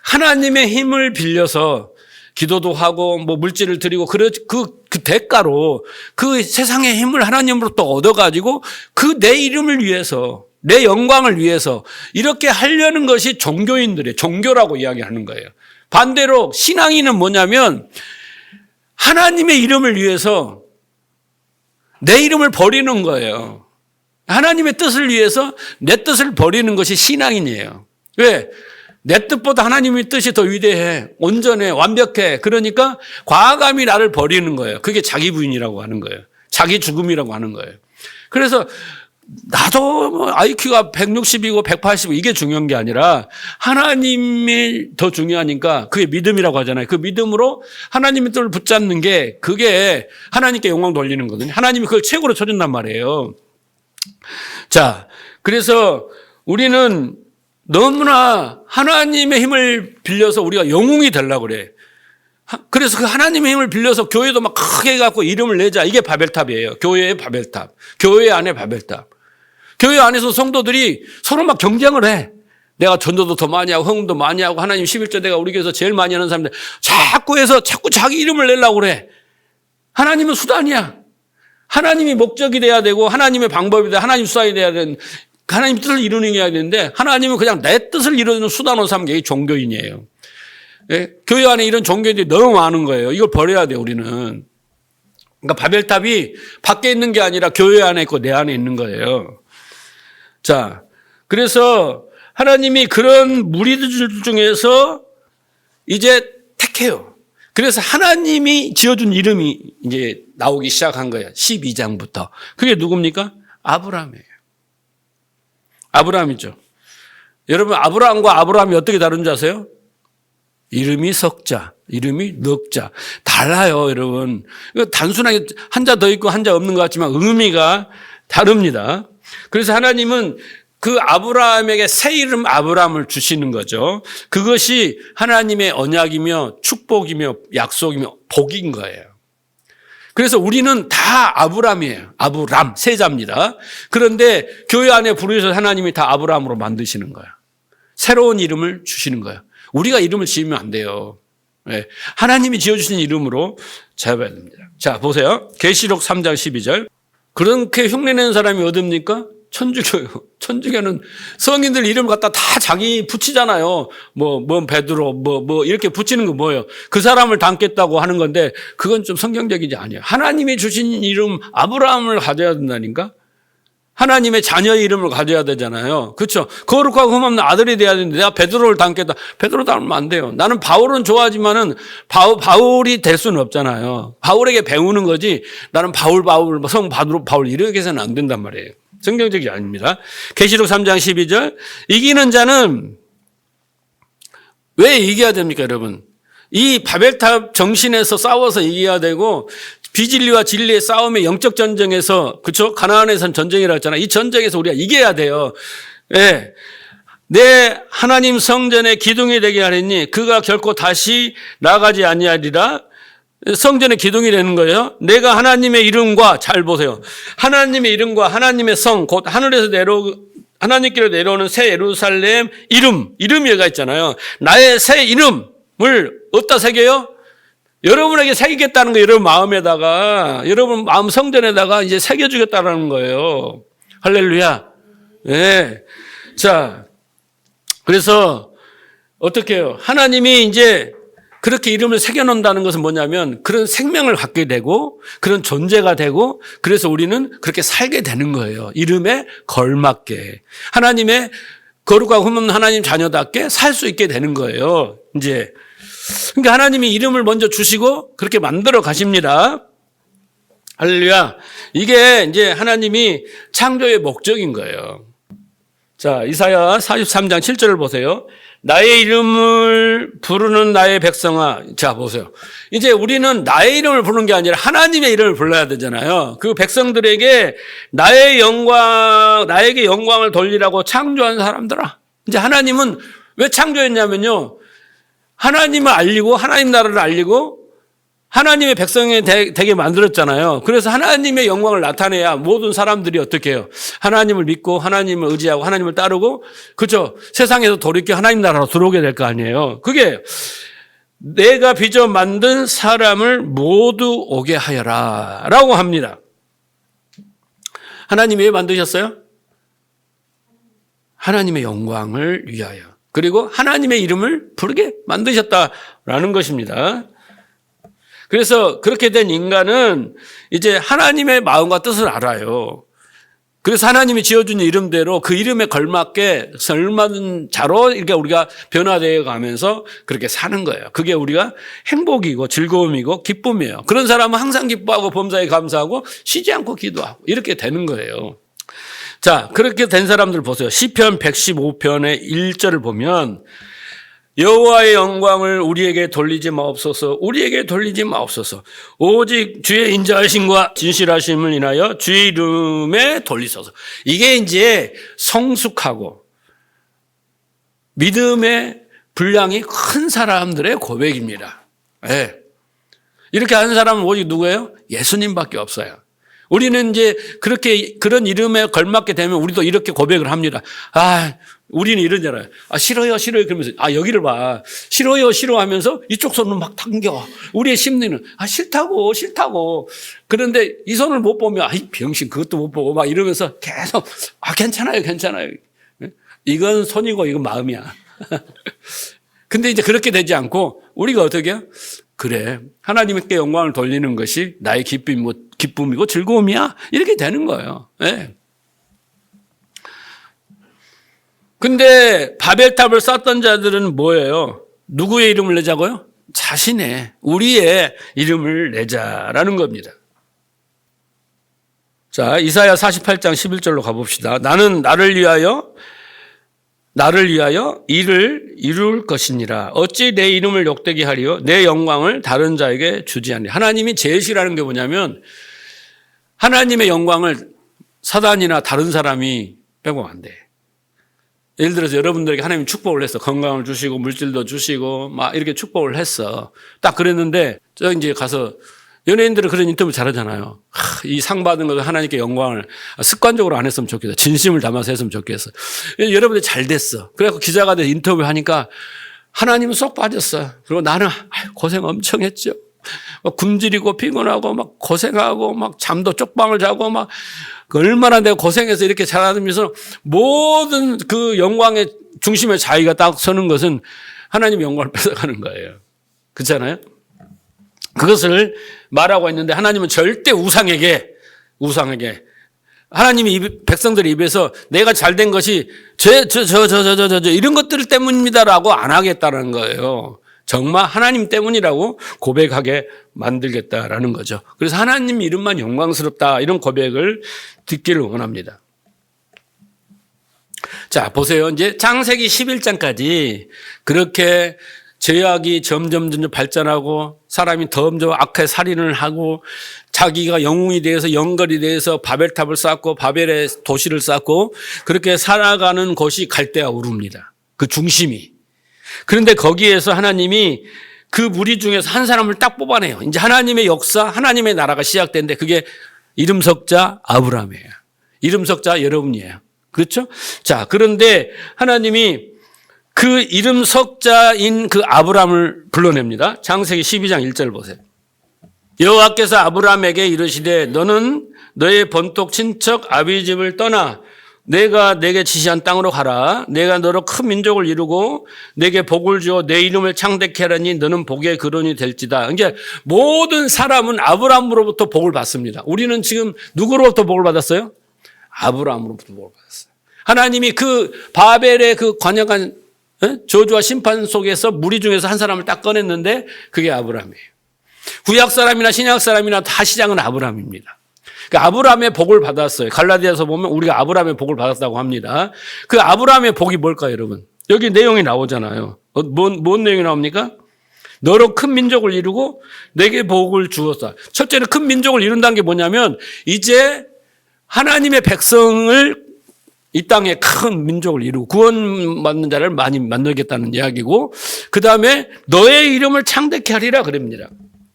하나님의 힘을 빌려서 기도도 하고 뭐 물질을 드리고 그 대가로 그 세상의 힘을 하나님으로 또 얻어가지고 그 내 이름을 위해서 내 영광을 위해서 이렇게 하려는 것이 종교인들의 종교라고 이야기하는 거예요. 반대로 신앙인은 뭐냐면 하나님의 이름을 위해서 내 이름을 버리는 거예요. 하나님의 뜻을 위해서 내 뜻을 버리는 것이 신앙인이에요. 왜? 내 뜻보다 하나님의 뜻이 더 위대해, 온전해, 완벽해. 그러니까 과감히 나를 버리는 거예요. 그게 자기 부인이라고 하는 거예요. 자기 죽음이라고 하는 거예요. 그래서 나도 IQ가 160이고 180이고 이게 중요한 게 아니라 하나님이 더 중요하니까 그게 믿음이라고 하잖아요. 그 믿음으로 하나님의 뜻을 붙잡는 게 그게 하나님께 영광 돌리는 거거든요. 하나님이 그걸 최고로 쳐준단 말이에요. 자, 그래서 우리는 너무나 하나님의 힘을 빌려서 우리가 영웅이 되려고 그래. 그래서 그 하나님의 힘을 빌려서 교회도 막 크게 해갖고 이름을 내자. 이게 바벨탑이에요. 교회의 바벨탑. 교회 안에 바벨탑. 교회 안에서 성도들이 서로 막 경쟁을 해. 내가 전도도 더 많이 하고 헌금도 많이 하고 하나님 11조 내가 우리 교회에서 제일 많이 하는 사람들 자꾸 자기 이름을 내려고 그래. 하나님은 수단이야. 하나님이 목적이 돼야 되고 하나님의 방법이 돼야 하나님 수단이 돼야 되는 하나님 뜻을 이루는 게 해야 되는데 하나님은 그냥 내 뜻을 이루는 수단으로 삼는 게 종교인이에요. 예? 교회 안에 이런 종교인들이 너무 많은 거예요. 이걸 버려야 돼요, 우리는. 그러니까 바벨탑이 밖에 있는 게 아니라 교회 안에 있고 내 안에 있는 거예요. 자, 그래서 하나님이 그런 무리들 중에서 이제 택해요. 그래서 하나님이 지어준 이름이 이제 나오기 시작한 거예요. 12장부터. 그게 누굽니까? 아브라함이에요. 아브라함이죠. 여러분, 아브라함과 아브라함이 어떻게 다른지 아세요? 이름이 석자, 이름이 넉자. 달라요, 여러분. 단순하게 한자 더 있고 한자 없는 것 같지만 의미가 다릅니다. 그래서 하나님은 그 아브라함에게 새 이름 아브라함을 주시는 거죠. 그것이 하나님의 언약이며 축복이며 약속이며 복인 거예요. 그래서 우리는 다 아브라함이에요. 아브람, 세자입니다. 그런데 교회 안에 부르셔서 하나님이 다 아브라함으로 만드시는 거예요. 새로운 이름을 주시는 거예요. 우리가 이름을 지으면 안 돼요. 네. 하나님이 지어주신 이름으로 잡아야 됩니다. 자, 보세요. 계시록 3장 12절. 그렇게 흉내내는 사람이 어딥니까? 천주교요. 천주교는 성인들 이름 갖다 다 자기 붙이잖아요. 뭐 베드로 이렇게 붙이는 거 뭐예요? 그 사람을 닮겠다고 하는 건데 그건 좀 성경적이지 아니에요. 하나님이 주신 이름 아브라함을 가져야 된다니까? 하나님의 자녀의 이름을 가져야 되잖아요. 그렇죠? 거룩하고 흠없는 아들이 돼야 되는데 내가 베드로를 닮겠다. 베드로 닮으면 안 돼요. 나는 바울은 좋아하지만은 바울이 될 수는 없잖아요. 바울에게 배우는 거지 나는 바울 성 바울 이렇게 해서는 안 된단 말이에요. 성경적이 아닙니다. 계시록 3장 12절. 이기는 자는 왜 이겨야 됩니까, 여러분? 이 바벨탑 정신에서 싸워서 이겨야 되고 비진리와 진리의 싸움의 영적 전쟁에서 그렇죠? 가나안에선 전쟁이라고 했잖아요. 이 전쟁에서 우리가 이겨야 돼요. 예. 내 하나님 성전의 기둥이 되게 하리니 그가 결코 다시 나가지 아니하리라. 성전의 기둥이 되는 거예요. 내가 하나님의 이름과, 잘 보세요, 하나님의 이름과 하나님의 성, 곧 하늘에서 하나님께로 내려오는 새 예루살렘 이름이가 있잖아요. 나의 새 이름을 어디다 새겨요? 여러분에게 새기겠다는 거예요. 여러분 마음에다가, 여러분 마음 성전에다가 이제 새겨주겠다는 거예요. 할렐루야. 네. 자, 그래서 어떻게 해요? 하나님이 이제 그렇게 이름을 새겨놓는다는 것은 뭐냐면 그런 생명을 갖게 되고 그런 존재가 되고, 그래서 우리는 그렇게 살게 되는 거예요. 이름에 걸맞게. 하나님의 거룩하고 흠없는 하나님 자녀답게 살 수 있게 되는 거예요. 이제. 그러니까 하나님이 이름을 먼저 주시고 그렇게 만들어 가십니다. 할렐루야. 이게 이제 하나님이 창조의 목적인 거예요. 자, 이사야 43장 7절을 보세요. 나의 이름을 부르는 나의 백성아. 자, 보세요. 이제 우리는 나의 이름을 부르는 게 아니라 하나님의 이름을 불러야 되잖아요. 그 백성들에게 나에게 영광을 돌리라고 창조한 사람들아. 이제 하나님은 왜 창조했냐면요, 하나님을 알리고 하나님 나라를 알리고 하나님의 백성이 되게 만들었잖아요. 그래서 하나님의 영광을 나타내야 모든 사람들이 어떻게 해요? 하나님을 믿고 하나님을 의지하고 하나님을 따르고, 그렇죠? 세상에서 돌이켜 하나님 나라로 들어오게 될 거 아니에요. 그게 내가 빚어 만든 사람을 모두 오게 하여라 라고 합니다. 하나님이 왜 만드셨어요? 하나님의 영광을 위하여. 그리고 하나님의 이름을 부르게 만드셨다라는 것입니다. 그래서 그렇게 된 인간은 이제 하나님의 마음과 뜻을 알아요. 그래서 하나님이 지어준 이름대로 그 이름에 걸맞게 얼마든 자로 이렇게 우리가 변화되어 가면서 그렇게 사는 거예요. 그게 우리가 행복이고 즐거움이고 기쁨이에요. 그런 사람은 항상 기뻐하고 범사에 감사하고 쉬지 않고 기도하고 이렇게 되는 거예요. 자, 그렇게 된 사람들 보세요. 시편 115편의 1절을 보면 여호와의 영광을 우리에게 돌리지 마옵소서. 우리에게 돌리지 마옵소서. 오직 주의 인자하심과 진실하심을 인하여 주의 이름에 돌리소서. 이게 이제 성숙하고 믿음의 분량이 큰 사람들의 고백입니다. 네. 이렇게 하는 사람은 오직 누구예요? 예수님밖에 없어요. 우리는 이제 그런 이름에 걸맞게 되면 우리도 이렇게 고백을 합니다. 우리는 이러잖아요. 싫어요, 싫어요. 그러면서, 여기를 봐. 싫어요, 싫어하면서 이쪽 손을 막 당겨. 우리의 심리는, 싫다고. 그런데 이 손을 못 보면, 병신, 그것도 못 보고 막 이러면서 계속, 괜찮아요. 이건 손이고 이건 마음이야. 근데 이제 그렇게 되지 않고, 우리가 어떻게 해요? 그래, 하나님께 영광을 돌리는 것이 나의 기쁨이고 즐거움이야. 이렇게 되는 거예요. 네. 근데 바벨탑을 쌓던 자들은 뭐예요? 누구의 이름을 내자고요? 우리의 이름을 내자라는 겁니다. 자, 이사야 48장 11절로 가봅시다. 나는 나를 위하여 일을 이룰 것이니라. 어찌 내 이름을 욕되게 하리요? 내 영광을 다른 자에게 주지 않으리. 하나님이 제시라는 게 뭐냐면 하나님의 영광을 사단이나 다른 사람이 빼고 안 돼. 예를 들어서 여러분들에게 하나님이 축복을 했어. 건강을 주시고 물질도 주시고 막 이렇게 축복을 했어. 딱 그랬는데 저 이제 가서 연예인들은 그런 인터뷰 잘하잖아요. 이 상 받은 것을 하나님께 영광을 습관적으로 안 했으면 좋겠어. 진심을 담아서 했으면 좋겠어. 여러분들 잘 됐어. 그래서 기자가 돼서 인터뷰하니까 하나님은 쏙 빠졌어. 그리고 나는 고생 엄청 했죠. 막 굶주리고 피곤하고 막 고생하고 막 잠도 쪽방을 자고 막 얼마나 내가 고생해서 이렇게 자라면서 모든 그 영광의 중심에 자기가 딱 서는 것은 하나님의 영광을 뺏어가는 거예요. 그렇잖아요? 그것을 말하고 있는데 하나님은 절대 우상에게 하나님이 백성들의 입에서 내가 잘된 것이 이런 것들 때문입니다라고 안 하겠다는 거예요. 정말 하나님 때문이라고 고백하게 만들겠다라는 거죠. 그래서 하나님 이름만 영광스럽다 이런 고백을 듣기를 원합니다. 자, 보세요. 이제 창세기 11장까지 그렇게 죄악이 점점 발전하고 사람이 점점 악해 살인을 하고 자기가 영웅이 되어서 영걸이 되어서 바벨탑을 쌓고 바벨의 도시를 쌓고 그렇게 살아가는 곳이 갈대아 우르입니다. 그 중심이. 그런데 거기에서 하나님이 그 무리 중에서 한 사람을 딱 뽑아내요. 이제 하나님의 역사, 하나님의 나라가 시작되는데 그게 이름 석자 아브라함이에요. 이름 석자 여러분이에요. 그렇죠? 자, 그런데 하나님이 그 이름 석자인 그 아브라함을 불러냅니다. 창세기 12장 1절 보세요. 여호와께서 아브라함에게 이르시되 너는 너의 본토 친척 아비 집을 떠나 내가 내게 지시한 땅으로 가라. 내가 너로 큰 민족을 이루고 내게 복을 주어 내 이름을 창대케 하라니 너는 복의 근원이 될지다. 이제 모든 사람은 아브라함으로부터 복을 받습니다. 우리는 지금 누구로부터 복을 받았어요? 아브라함으로부터 복을 받았어요. 하나님이 그 바벨의 그 관역한 저주와 심판 속에서 무리 중에서 한 사람을 딱 꺼냈는데 그게 아브라함이에요. 구약 사람이나 신약 사람이나 다 시작은 아브라함입니다. 그러니까 아브라함의 복을 받았어요. 갈라디아서 보면 우리가 아브라함의 복을 받았다고 합니다. 그 아브라함의 복이 뭘까요, 여러분? 여기 내용이 나오잖아요. 뭔 내용이 나옵니까? 너로 큰 민족을 이루고 내게 복을 주었다. 첫째는 큰 민족을 이룬다는 게 뭐냐면 이제 하나님의 백성을 이 땅에 큰 민족을 이루고 구원받는 자를 많이 만들겠다는 이야기고 그 다음에 너의 이름을 창대케 하리라 그럽니다.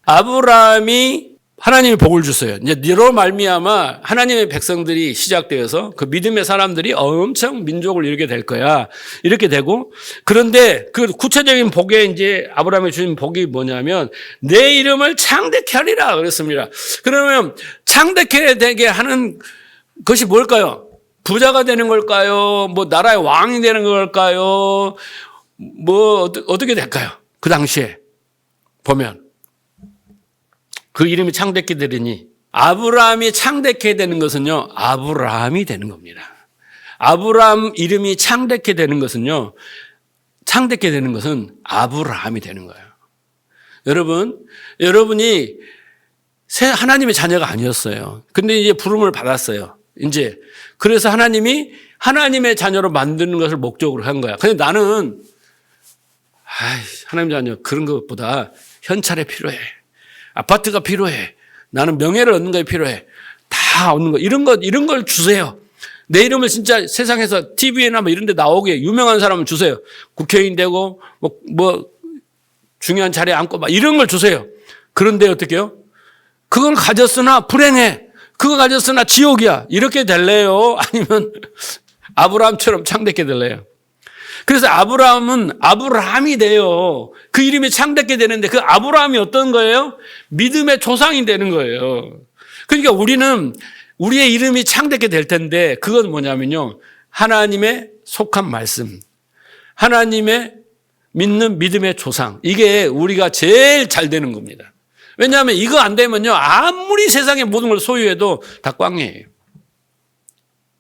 아브라함이 하나님의 복을 주세요. 이제 너로 말미암아 하나님의 백성들이 시작되어서 그 믿음의 사람들이 엄청 민족을 이루게 될 거야. 이렇게 되고 그런데 그 구체적인 복에 이제 아브라함이 주신 복이 뭐냐면 내 이름을 창대케 하리라 그랬습니다. 그러면 창대케 되게 하는 것이 뭘까요? 부자가 되는 걸까요? 뭐 나라의 왕이 되는 걸까요? 뭐 어떻게 될까요? 그 당시에 보면 그 이름이 창대케 되리니 아브라함이 창대케 되는 것은요. 아브라함이 되는 겁니다. 아브라함 이름이 창대케 되는 것은요. 창대케 되는 것은 아브라함이 되는 거예요. 여러분이 하나님의 자녀가 아니었어요. 근데 이제 부름을 받았어요. 이제 그래서 하나님이 하나님의 자녀로 만드는 것을 목적으로 한 거야. 근데 나는 하나님 자녀 그런 것보다 현찰이 필요해. 아파트가 필요해. 나는 명예를 얻는 것이 필요해. 다 얻는 거. 이런 걸 주세요. 내 이름을 진짜 세상에서 TV나 뭐 이런 데 나오게 유명한 사람을 주세요. 국회의원 되고 뭐 중요한 자리에 앉고 막 이런 걸 주세요. 그런데 어떻게 해요? 그걸 가졌으나 불행해. 그거 가졌으나 지옥이야. 이렇게 될래요? 아니면 아브라함처럼 창대케 될래요? 그래서 아브라함은 아브라함이 돼요. 그 이름이 창대케 되는데 그 아브라함이 어떤 거예요? 믿음의 조상이 되는 거예요. 그러니까 우리는 우리의 이름이 창대케 될 텐데 그건 뭐냐면요. 하나님의 속한 말씀. 하나님의 믿는 믿음의 조상. 이게 우리가 제일 잘 되는 겁니다. 왜냐하면 이거 안 되면요. 아무리 세상의 모든 걸 소유해도 다 꽝이에요.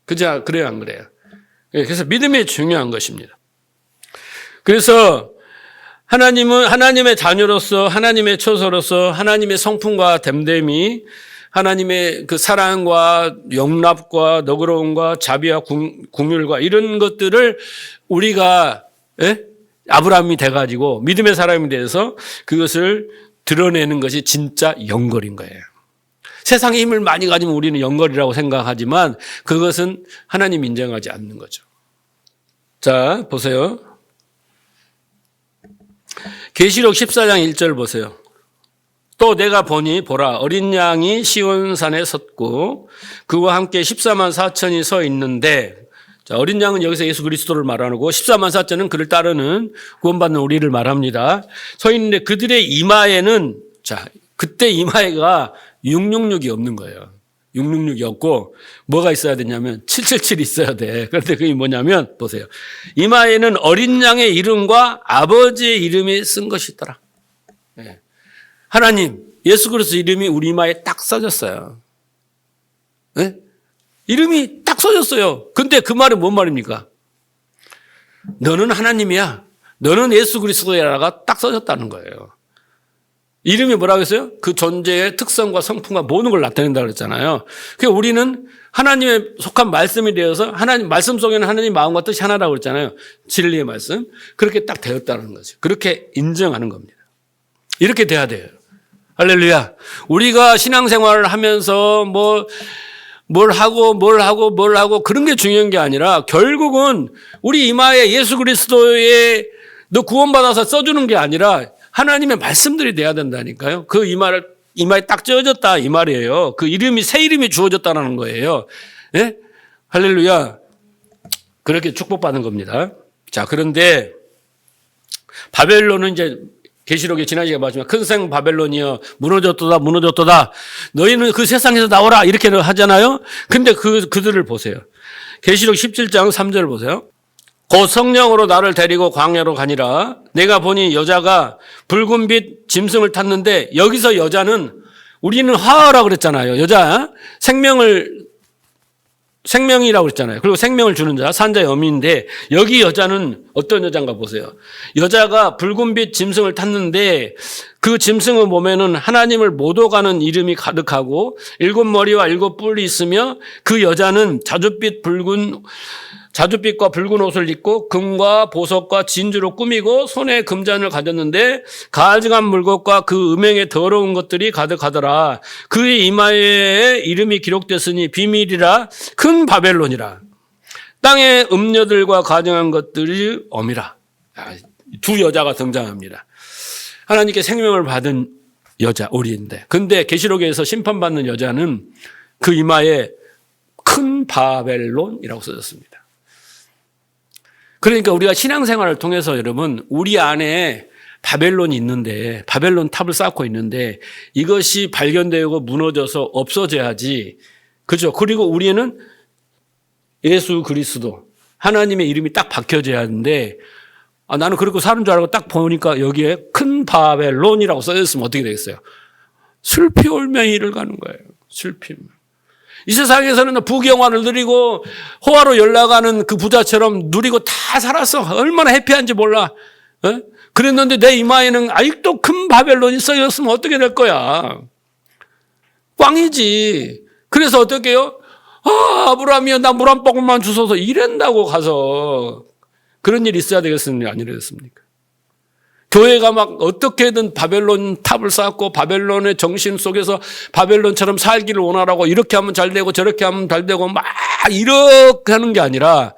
그래요, 안 그래요? 그래서 믿음이 중요한 것입니다. 그래서 하나님은 하나님의 자녀로서 하나님의 처소로서 하나님의 성품과 됨됨이 하나님의 그 사랑과 용납과 너그러움과 자비와 긍휼과 이런 것들을 우리가 아브라함이 돼가지고 믿음의 사람이 돼서 그것을 드러내는 것이 진짜 영걸인 거예요. 세상에 힘을 많이 가지면 우리는 영걸이라고 생각하지만 그것은 하나님 인정하지 않는 거죠. 자, 보세요. 계시록 14장 1절 보세요. 또 내가 보니 보라 어린 양이 시온산에 섰고 그와 함께 14만 4천이 서 있는데 자, 어린 양은 여기서 예수 그리스도를 말하고 14만 4천은 그를 따르는 구원받는 우리를 말합니다. 서 있는데 그들의 이마에는 자 그때 이마에가 666이 없는 거예요. 666이 없고 뭐가 있어야 되냐면 777이 있어야 돼. 그런데 그게 뭐냐면 보세요. 이마에는 어린 양의 이름과 아버지의 이름이 쓴 것이 있더라. 네. 하나님 예수 그리스도 이름이 우리 이마에 딱 써졌어요. 네? 이름이 딱 써졌어요. 근데 그 말은 뭔 말입니까? 너는 하나님이야. 너는 예수 그리스도야가 딱 써졌다는 거예요. 이름이 뭐라고 했어요? 그 존재의 특성과 성품과 모든 걸 나타낸다고 그랬잖아요. 그러니까 우리는 하나님의 속한 말씀이 되어서 하나님 말씀 속에는 하나님 마음과 뜻이 하나라고 그랬잖아요. 진리의 말씀. 그렇게 딱 되었다는 거죠. 그렇게 인정하는 겁니다. 이렇게 돼야 돼요. 할렐루야. 우리가 신앙생활을 하면서 뭘 하고 그런 게 중요한 게 아니라 결국은 우리 이마에 예수 그리스도의 너 구원받아서 써주는 게 아니라 하나님의 말씀들이 돼야 된다니까요. 그 이마에 딱 쪄졌다 이 말이에요. 그 이름이 새 이름이 주어졌다는 거예요. 예? 할렐루야. 그렇게 축복받는 겁니다. 자, 그런데 바벨론은 이제 계시록에 지난 시간에 말했지만 큰 성 바벨론이여 무너졌도다. 너희는 그 세상에서 나오라 이렇게 하잖아요. 근데 그들을 보세요. 계시록 17장 3절 보세요. 곧 성령으로 나를 데리고 광야로 가니라. 내가 보니 여자가 붉은빛 짐승을 탔는데 여기서 여자는 우리는 화라고 그랬잖아요. 여자 생명이라고 그랬잖아요. 그리고 생명을 주는 자, 산자의 어미인데 여기 여자는 어떤 여자인가 보세요. 여자가 붉은빛 짐승을 탔는데 그 짐승의 몸에는 하나님을 못 오가는 이름이 가득하고 7머리와 7뿔이 있으며 그 여자는 자줏빛과 붉은 옷을 입고 금과 보석과 진주로 꾸미고 손에 금잔을 가졌는데 가증한 물것과 그 음행의 더러운 것들이 가득하더라. 그의 이마에 이름이 기록됐으니 비밀이라 큰 바벨론이라. 땅의 음녀들과 가증한 것들이 엄이라. 두 여자가 등장합니다. 하나님께 생명을 받은 여자 우리인데, 근데 계시록에서 심판받는 여자는 그 이마에 큰 바벨론이라고 써졌습니다. 그러니까 우리가 신앙생활을 통해서 여러분 우리 안에 바벨론이 있는데 바벨론 탑을 쌓고 있는데 이것이 발견되고 무너져서 없어져야지. 그죠? 그리고 우리는 예수 그리스도 하나님의 이름이 딱 박혀져야 하는데 나는 그렇게 사는 줄 알고 딱 보니까 여기에 큰 바벨론이라고 써졌으면 어떻게 되겠어요? 슬피 울며 이를 가는 거예요. 슬피. 이 세상에서는 부경화를 누리고 호화로 연락하는 그 부자처럼 누리고 다 살았어. 얼마나 해피한지 몰라. 그랬는데 내 이마에는 아직도 큰 바벨론이 써졌으면 어떻게 될 거야? 꽝이지. 그래서 어떻게 해요? 아브라함이여 나 물 한 방울만 주소서 이런다고 가서 그런 일이 있어야 되겠습니까? 아니랬습니까? 교회가 막 어떻게든 바벨론 탑을 쌓고 바벨론의 정신 속에서 바벨론처럼 살기를 원하라고 이렇게 하면 잘 되고 저렇게 하면 잘 되고 막 이렇게 하는 게 아니라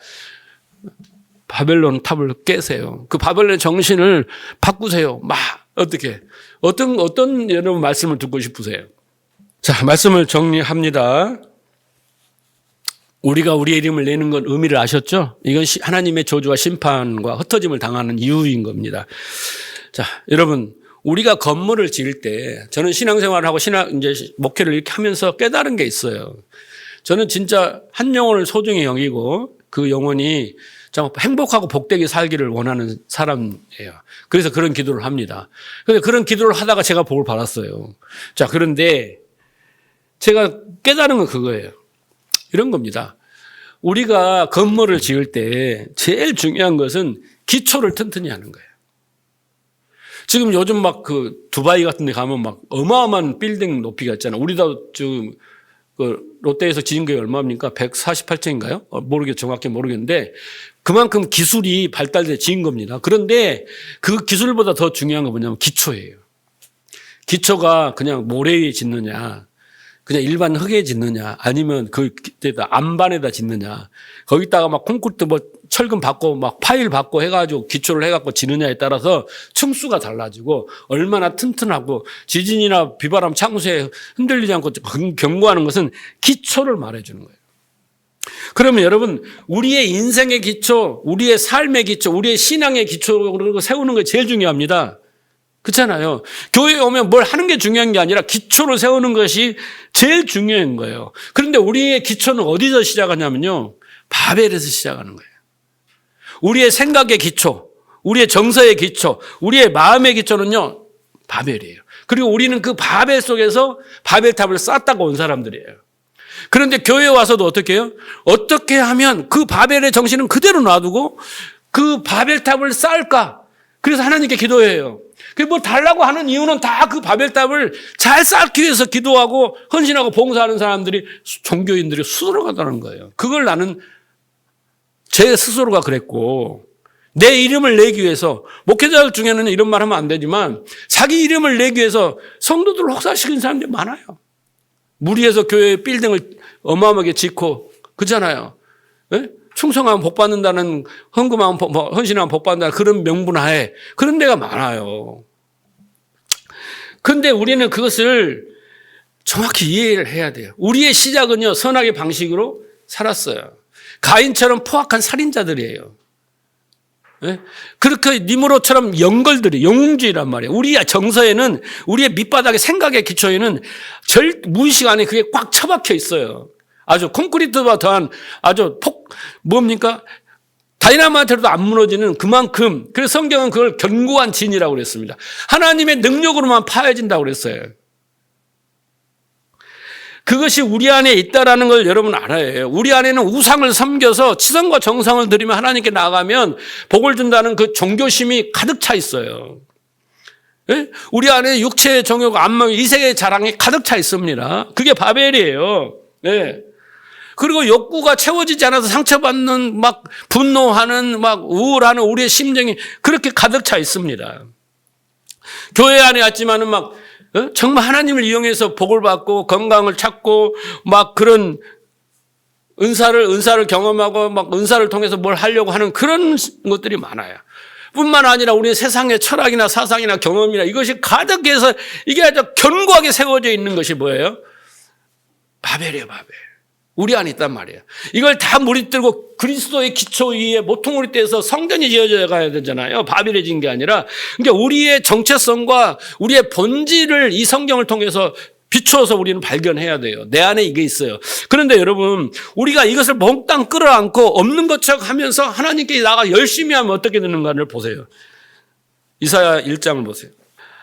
바벨론 탑을 깨세요. 그 바벨론의 정신을 바꾸세요. 막 어떻게 어떤 여러분 말씀을 듣고 싶으세요? 자, 말씀을 정리합니다. 우리가 우리의 이름을 내는 건 의미를 아셨죠? 이건 하나님의 저주와 심판과 흩어짐을 당하는 이유인 겁니다. 자, 여러분, 우리가 건물을 지을 때 저는 신앙생활을 하고 이제 목회를 이렇게 하면서 깨달은 게 있어요. 저는 진짜 한 영혼을 소중히 여기고 그 영혼이 참 행복하고 복되게 살기를 원하는 사람이에요. 그래서 그런 기도를 합니다. 그런데 그런 기도를 하다가 제가 복을 받았어요. 자, 그런데 제가 깨달은 건 그거예요. 이런 겁니다. 우리가 건물을 지을 때 제일 중요한 것은 기초를 튼튼히 하는 거예요. 지금 요즘 막 그 두바이 같은 데 가면 막 어마어마한 빌딩 높이가 있잖아요. 우리도 지금 그 롯데에서 지은 게 얼마입니까? 148층인가요? 정확히 모르겠는데 그만큼 기술이 발달돼 지은 겁니다. 그런데 그 기술보다 더 중요한 건 뭐냐면 기초예요. 기초가 그냥 모래에 짓느냐 그냥 일반 흙에 짓느냐 아니면 그때다 안반에다 짓느냐 거기다가 막 콘크리트 철근 받고 막 파일 받고 해가지고 기초를 해갖고 지느냐에 따라서 층수가 달라지고 얼마나 튼튼하고 지진이나 비바람 창수에 흔들리지 않고 견고하는 것은 기초를 말해주는 거예요. 그러면 여러분 우리의 인생의 기초, 우리의 삶의 기초, 우리의 신앙의 기초를 세우는 게 제일 중요합니다. 그렇잖아요. 교회에 오면 뭘 하는 게 중요한 게 아니라 기초를 세우는 것이 제일 중요한 거예요. 그런데 우리의 기초는 어디서 시작하냐면요. 바벨에서 시작하는 거예요. 우리의 생각의 기초, 우리의 정서의 기초, 우리의 마음의 기초는요. 바벨이에요. 그리고 우리는 그 바벨 속에서 바벨탑을 쌓다가 온 사람들이에요. 그런데 교회에 와서도 어떻게 해요? 어떻게 하면 그 바벨의 정신은 그대로 놔두고 그 바벨탑을 쌓을까? 그래서 하나님께 기도해요. 뭐 달라고 하는 이유는 다 그 바벨탑을 잘 쌓기 위해서 기도하고 헌신하고 봉사하는 사람들이 종교인들이 스스로 간다는 거예요. 그걸 나는 제 스스로가 그랬고 내 이름을 내기 위해서, 목회자들 중에는 이런 말 하면 안 되지만 자기 이름을 내기 위해서 성도들을 혹사시킨 사람들이 많아요. 무리해서 교회 빌딩을 어마어마하게 짓고 그렇잖아요. 예? 충성하면 복 받는다는, 헌금하면 헌신하면 복 받는다는 그런 명분하에 그런 데가 많아요. 그런데 우리는 그것을 정확히 이해를 해야 돼요. 우리의 시작은요, 선악의 방식으로 살았어요. 가인처럼 포악한 살인자들이에요. 예? 그렇게 니무롯처럼 영걸들이, 영웅주의란 말이에요. 우리의 정서에는, 우리의 밑바닥의 생각의 기초에는 무의식 안에 그게 꽉 처박혀 있어요. 아주 콘크리트와 더한 아주 뭡니까? 다이나마이트로도 안 무너지는 그만큼. 그래서 성경은 그걸 견고한 진이라고 그랬습니다. 하나님의 능력으로만 파해진다고 그랬어요. 그것이 우리 안에 있다라는 걸 여러분 알아야 해요. 우리 안에는 우상을 섬겨서 지성과 정성을 들이며 하나님께 나가면 복을 준다는 그 종교심이 가득 차 있어요. 예? 우리 안에 육체의 정욕, 안목, 이색의 자랑이 가득 차 있습니다. 그게 바벨이에요. 예. 그리고 욕구가 채워지지 않아서 상처받는, 막 분노하는, 막 우울하는 우리의 심정이 그렇게 가득 차 있습니다. 교회 안에 왔지만은 막 정말 하나님을 이용해서 복을 받고 건강을 찾고 막 그런 은사를 경험하고 막 은사를 통해서 뭘 하려고 하는 그런 것들이 많아요. 뿐만 아니라 우리의 세상의 철학이나 사상이나 경험이나 이것이 가득해서 이게 아주 견고하게 세워져 있는 것이 뭐예요? 바벨이에요, 바벨. 우리 안에 있단 말이에요. 이걸 다 무리들고 그리스도의 기초 위에 모퉁이를 떼서 성전이 지어져 가야 되잖아요. 바벨이 진 게 아니라. 그러니까 우리의 정체성과 우리의 본질을 이 성경을 통해서 비추어서 우리는 발견해야 돼요. 내 안에 이게 있어요. 그런데 여러분, 우리가 이것을 몽땅 끌어안고 없는 것처럼 하면서 하나님께 나가 열심히 하면 어떻게 되는가를 보세요. 이사야 1장을 보세요.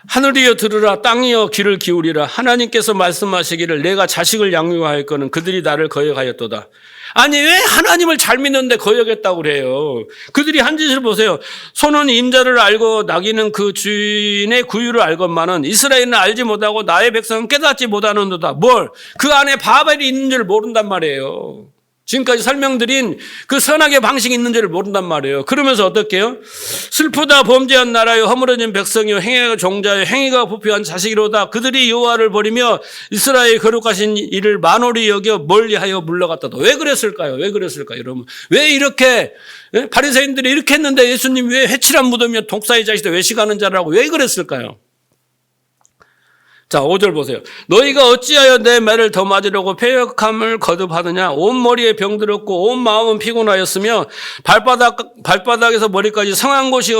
하늘이여 들으라, 땅이여 귀를 기울이라. 하나님께서 말씀하시기를 내가 자식을 양육하였거늘 그들이 나를 거역하였도다. 아니, 왜 하나님을 잘 믿는데 거역했다고 그래요? 그들이 한 짓을 보세요. 소는 임자를 알고 나귀는 그 주인의 구유를 알건만은 이스라엘은 알지 못하고 나의 백성은 깨닫지 못하는도다. 뭘? 그 안에 바벨이 있는 줄 모른단 말이에요. 지금까지 설명드린 그 선악의 방식이 있는 줄을 모른단 말이에요. 그러면서 어떻게 해요? 슬프다 범죄한 나라여 허물어진 백성이요 행위가 종자여 행위가 부패한 자식이로다. 그들이 여호와를 버리며 이스라엘 거룩하신 이를 만홀히 여겨 멀리하여 물러갔다도. 왜 그랬을까요? 왜 그랬을까요? 여러분, 왜 이렇게 바리새인들이 이렇게 했는데 예수님 왜 해칠한 무덤이며 독사의 자식들 외식하는 자라고 왜 그랬을까요? 자, 5절 보세요. 너희가 어찌하여 내 말을 더 맞으려고 패역함을 거듭하느냐? 온 머리에 병들었고 온 마음은 피곤하였으며 발바닥에서 머리까지 상한 곳이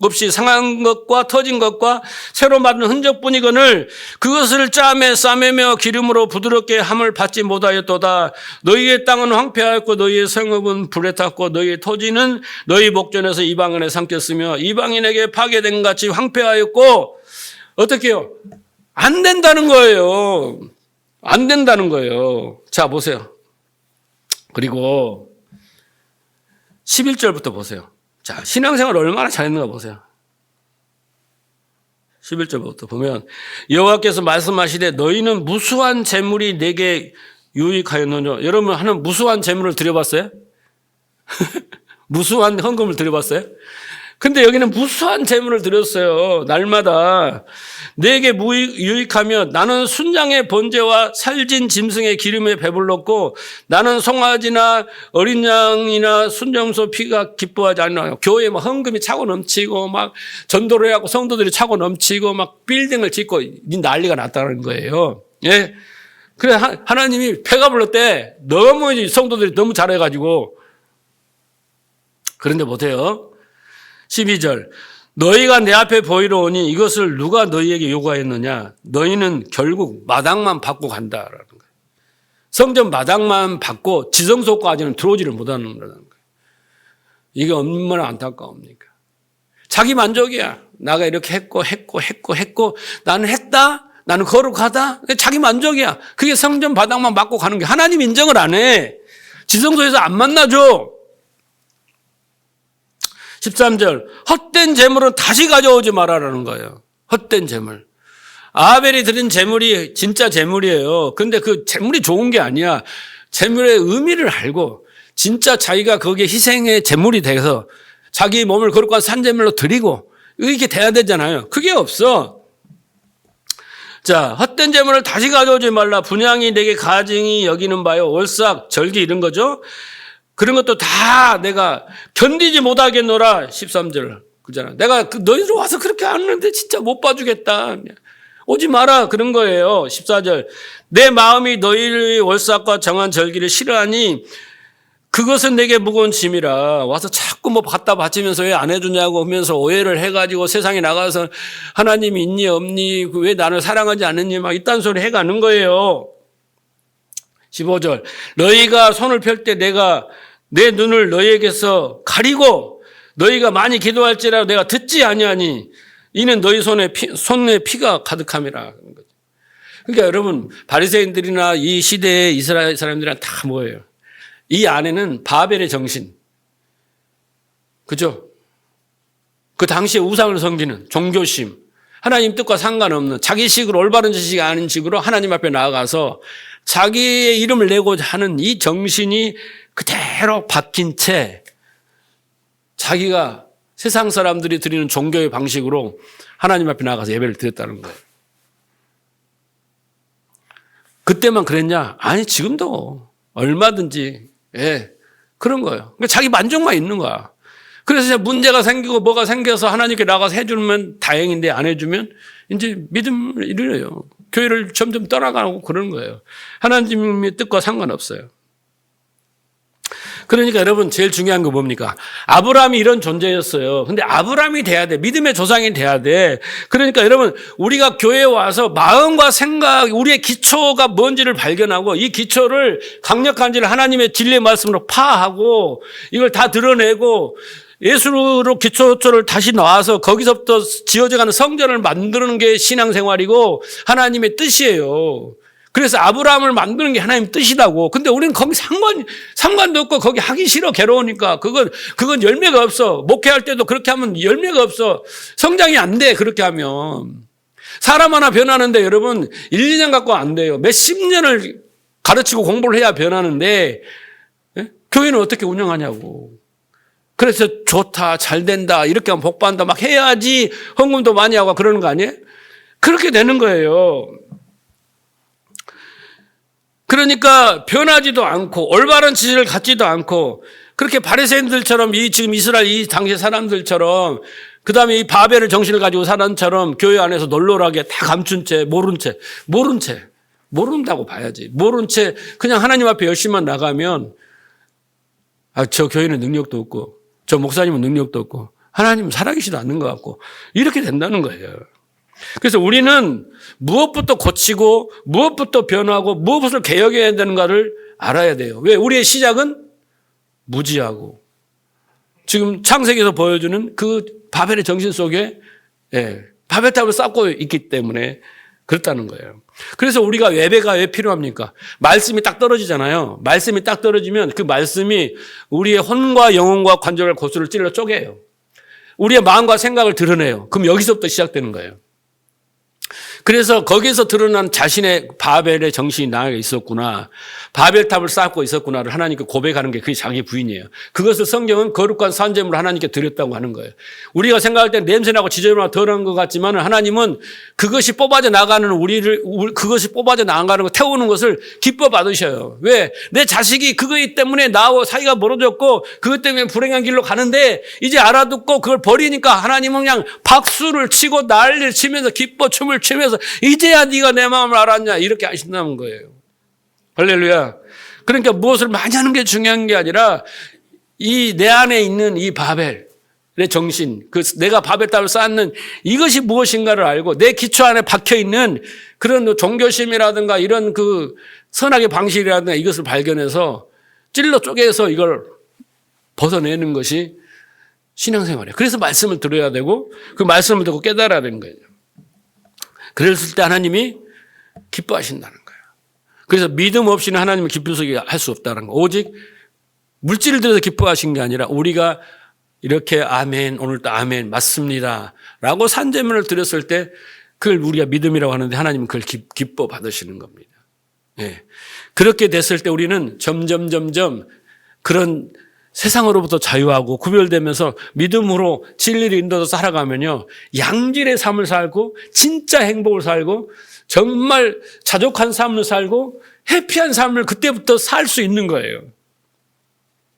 없이 상한 것과 터진 것과 새로 만든 흔적뿐이거늘 그것을 짬에 싸매며 기름으로 부드럽게 함을 받지 못하였도다. 너희의 땅은 황폐하였고 너희의 성읍은 불에 탔고 너희의 토지는 너희 목전에서 이방인에 삼켰으며 이방인에게 파괴된 같이 황폐하였고 어떻게 해요? 안 된다는 거예요. 안 된다는 거예요. 자, 보세요. 그리고 11절부터 보세요. 자, 신앙생활 얼마나 잘했는가 보세요. 11절부터 보면 여호와께서 말씀하시되 너희는 무수한 재물이 내게 유익하였느냐. 여러분 하는 무수한 재물을 드려봤어요? 무수한 헌금을 드려봤어요? 근데 여기는 무수한 재물을 드렸어요. 날마다 내게 유익하며 나는 순양의 번제와 살진 짐승의 기름에 배불렀고 나는 송아지나 어린 양이나 순정소 피가 기뻐하지 않나요. 교회에 막 헌금이 차고 넘치고 막 전도를 하고 성도들이 차고 넘치고 막 빌딩을 짓고 난리가 났다는 거예요. 예. 그래 하나님이 배가 불렀대. 너무 성도들이 너무 잘해가지고. 그런데 보세요. 12절 너희가 내 앞에 보이러 오니 이것을 누가 너희에게 요구하였느냐. 너희는 결국 마당만 받고 간다라는 거예요. 성전 마당만 받고 지성소까지는 들어오지를 못하는 거라는 거예요. 이게 얼마나 안타까웁니까. 자기 만족이야. 나가 이렇게 했고 나는 했다. 나는 거룩하다. 자기 만족이야. 그게 성전 바닥만 받고 가는 게 하나님 인정을 안 해. 지성소에서 안 만나줘. 13절 헛된 재물은 다시 가져오지 말아라는 거예요. 헛된 재물. 아벨이 드린 재물이 진짜 재물이에요. 근데 그 재물이 좋은 게 아니야. 재물의 의미를 알고 진짜 자기가 거기에 희생의 재물이 돼서 자기 몸을 거룩한 산제물로 드리고 이렇게 돼야 되잖아요. 그게 없어. 자, 헛된 재물을 다시 가져오지 말라. 분향이 내게 가증이 여기는 바요. 월삭, 절기 이런 거죠. 그런 것도 다 내가 견디지 못하겠노라. 13절. 그잖아. 내가 너희들 와서 그렇게 하는데 진짜 못 봐주겠다. 오지 마라. 그런 거예요. 14절. 내 마음이 너희의 월삭과 정한 절기를 싫어하니 그것은 내게 무거운 짐이라. 와서 자꾸 뭐 갖다 바치면서 왜 안 해주냐고 하면서 오해를 해가지고 세상에 나가서 하나님이 있니 없니 왜 나를 사랑하지 않느니 막 이딴 소리 해가는 거예요. 15절. 너희가 손을 펼 때 내가 내 눈을 너희에게서 가리고 너희가 많이 기도할지라도 내가 듣지 아니하니 이는 너희 손에 피가 가득함이라. 그러니까 여러분 바리새인들이나 이 시대의 이스라엘 사람들은 다 뭐예요? 이 안에는 바벨의 정신, 그죠? 그 당시에 우상을 섬기는 종교심, 하나님 뜻과 상관없는 자기 식으로 올바른 지식이 아닌 식으로 하나님 앞에 나아가서 자기의 이름을 내고자 하는 이 정신이 그대로 박힌 채 자기가 세상 사람들이 드리는 종교의 방식으로 하나님 앞에 나아가서 예배를 드렸다는 거예요. 그때만 그랬냐? 아니 지금도 얼마든지 그런 거예요. 그러니까 자기 만족만 있는 거야. 그래서 문제가 생기고 뭐가 생겨서 하나님께 나가서 해주면 다행인데 안 해주면 이제 믿음을 잃어요. 교회를 점점 떠나가고 그러는 거예요. 하나님의 뜻과 상관없어요. 그러니까 여러분 제일 중요한 거 뭡니까? 아브라함이 이런 존재였어요. 근데 아브라함이 돼야 돼. 믿음의 조상이 돼야 돼. 그러니까 여러분 우리가 교회에 와서 마음과 생각, 우리의 기초가 뭔지를 발견하고 이 기초를 강력한지를 하나님의 진리의 말씀으로 파하고 이걸 다 드러내고 예수로 기초를 다시 나와서 거기서부터 지어져가는 성전을 만드는 게 신앙생활이고 하나님의 뜻이에요. 그래서 아브라함을 만드는 게 하나님 뜻이라고. 근데 우리는 거기 상관도 없고 거기 하기 싫어. 괴로우니까. 그건 열매가 없어. 목회할 때도 그렇게 하면 열매가 없어. 성장이 안 돼. 그렇게 하면. 사람 하나 변하는데 여러분 1, 2년 갖고 안 돼요. 몇십 년을 가르치고 공부를 해야 변하는데 교회는 어떻게 운영하냐고. 그래서 좋다, 잘 된다, 이렇게 하면 복 받는다 막 해야지 헌금도 많이 하고 그러는 거 아니에요? 그렇게 되는 거예요. 그러니까 변하지도 않고 올바른 지식을 갖지도 않고 그렇게 바리새인들처럼 지금 이스라엘 이 당시 사람들처럼 그다음에 이 바벨의 정신을 가지고 사람처럼 교회 안에서 널널하게 다 감춘 채 모른다고 봐야지. 모른 채 그냥 하나님 앞에 열심히만 나가면 저 교회는 능력도 없고 저 목사님은 능력도 없고 하나님은 살아계시도 않는 것 같고 이렇게 된다는 거예요. 그래서 우리는 무엇부터 고치고 무엇부터 변화하고 무엇을 개혁해야 되는가를 알아야 돼요. 왜? 우리의 시작은 무지하고 지금 창세기에서 보여주는 그 바벨의 정신 속에 바벨탑을 쌓고 있기 때문에 그렇다는 거예요. 그래서 우리가 예배가 왜 필요합니까? 말씀이 딱 떨어지잖아요. 말씀이 딱 떨어지면 그 말씀이 우리의 혼과 영혼과 관절과 고수를 찔러 쪼개요. 우리의 마음과 생각을 드러내요. 그럼 여기서부터 시작되는 거예요. 그래서 거기에서 드러난 자신의 바벨의 정신이 나에게 있었구나. 바벨탑을 쌓고 있었구나를 하나님께 고백하는 게 그게 자기 부인이에요. 그것을 성경은 거룩한 산재물을 하나님께 드렸다고 하는 거예요. 우리가 생각할 때 냄새나고 지저분하고 더러운 것 같지만 하나님은 그것이 뽑아져 나가는 그것이 뽑아져 나가는 거 태우는 것을 기뻐 받으셔요. 왜? 내 자식이 그거 때문에 나와 사이가 멀어졌고 그것 때문에 불행한 길로 가는데 이제 알아듣고 그걸 버리니까 하나님은 그냥 박수를 치고 난리를 치면서 기뻐 춤을 추면서 이제야 네가 내 마음을 알았냐 이렇게 하신다는 거예요. 할렐루야. 그러니까 무엇을 많이 하는 게 중요한 게 아니라 이 내 안에 있는 이 바벨의 정신, 내가 바벨탑을 쌓는 이것이 무엇인가를 알고 내 기초 안에 박혀 있는 그런 종교심이라든가 이런 그 선악의 방식이라든가 이것을 발견해서 찔러 쪼개서 이걸 벗어내는 것이 신앙생활이에요. 그래서 말씀을 들어야 되고 그 말씀을 듣고 깨달아야 되는 거예요. 그랬을 때 하나님이 기뻐하신다는 거예요. 그래서 믿음 없이는 하나님을 기쁘시게 할 수 없다는 거. 오직 물질을 들여서 기뻐하신 게 아니라 우리가 이렇게 아멘, 오늘도 아멘, 맞습니다 라고 산제문을 드렸을 때 그걸 우리가 믿음이라고 하는데 하나님은 그걸 기뻐 받으시는 겁니다. 예. 그렇게 됐을 때 우리는 점점 그런 세상으로부터 자유하고 구별되면서 믿음으로 진리를 인도해서 살아가면요, 양질의 삶을 살고 진짜 행복을 살고 정말 자족한 삶을 살고 해피한 삶을 그때부터 살 수 있는 거예요.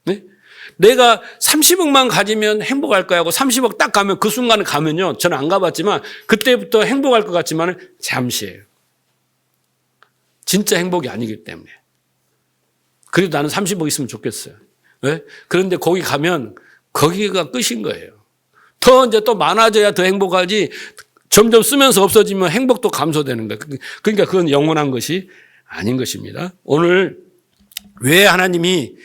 네? 내가 30억만 가지면 행복할 거야 하고 30억 딱 가면 그 순간에 가면요, 저는 안 가봤지만 그때부터 행복할 것 같지만 잠시예요. 진짜 행복이 아니기 때문에. 그래도 나는 30억 있으면 좋겠어요. 왜? 그런데 거기 가면 거기가 끝인 거예요. 더 이제 또 많아져야 더 행복하지, 점점 쓰면서 없어지면 행복도 감소되는 거예요. 그러니까 그건 영원한 것이 아닌 것입니다. 오늘 왜 하나님이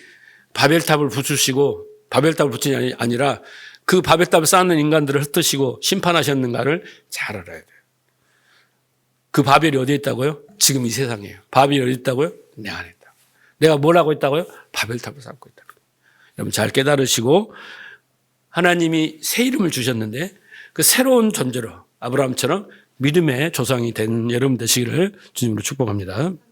바벨탑을 부수시고, 바벨탑을 붙이는 게 아니라 그 바벨탑을 쌓는 인간들을 흩으시고 심판하셨는가를 잘 알아야 돼요. 그 바벨이 어디에 있다고요? 지금 이 세상이에요. 바벨이 어디 있다고요? 내 안에 있다. 내가 뭘 하고 있다고요? 바벨탑을 쌓고 있다. 여러분 잘 깨달으시고, 하나님이 새 이름을 주셨는데 그 새로운 존재로 아브라함처럼 믿음의 조상이 된 여러분 되시기를 주님으로 축복합니다.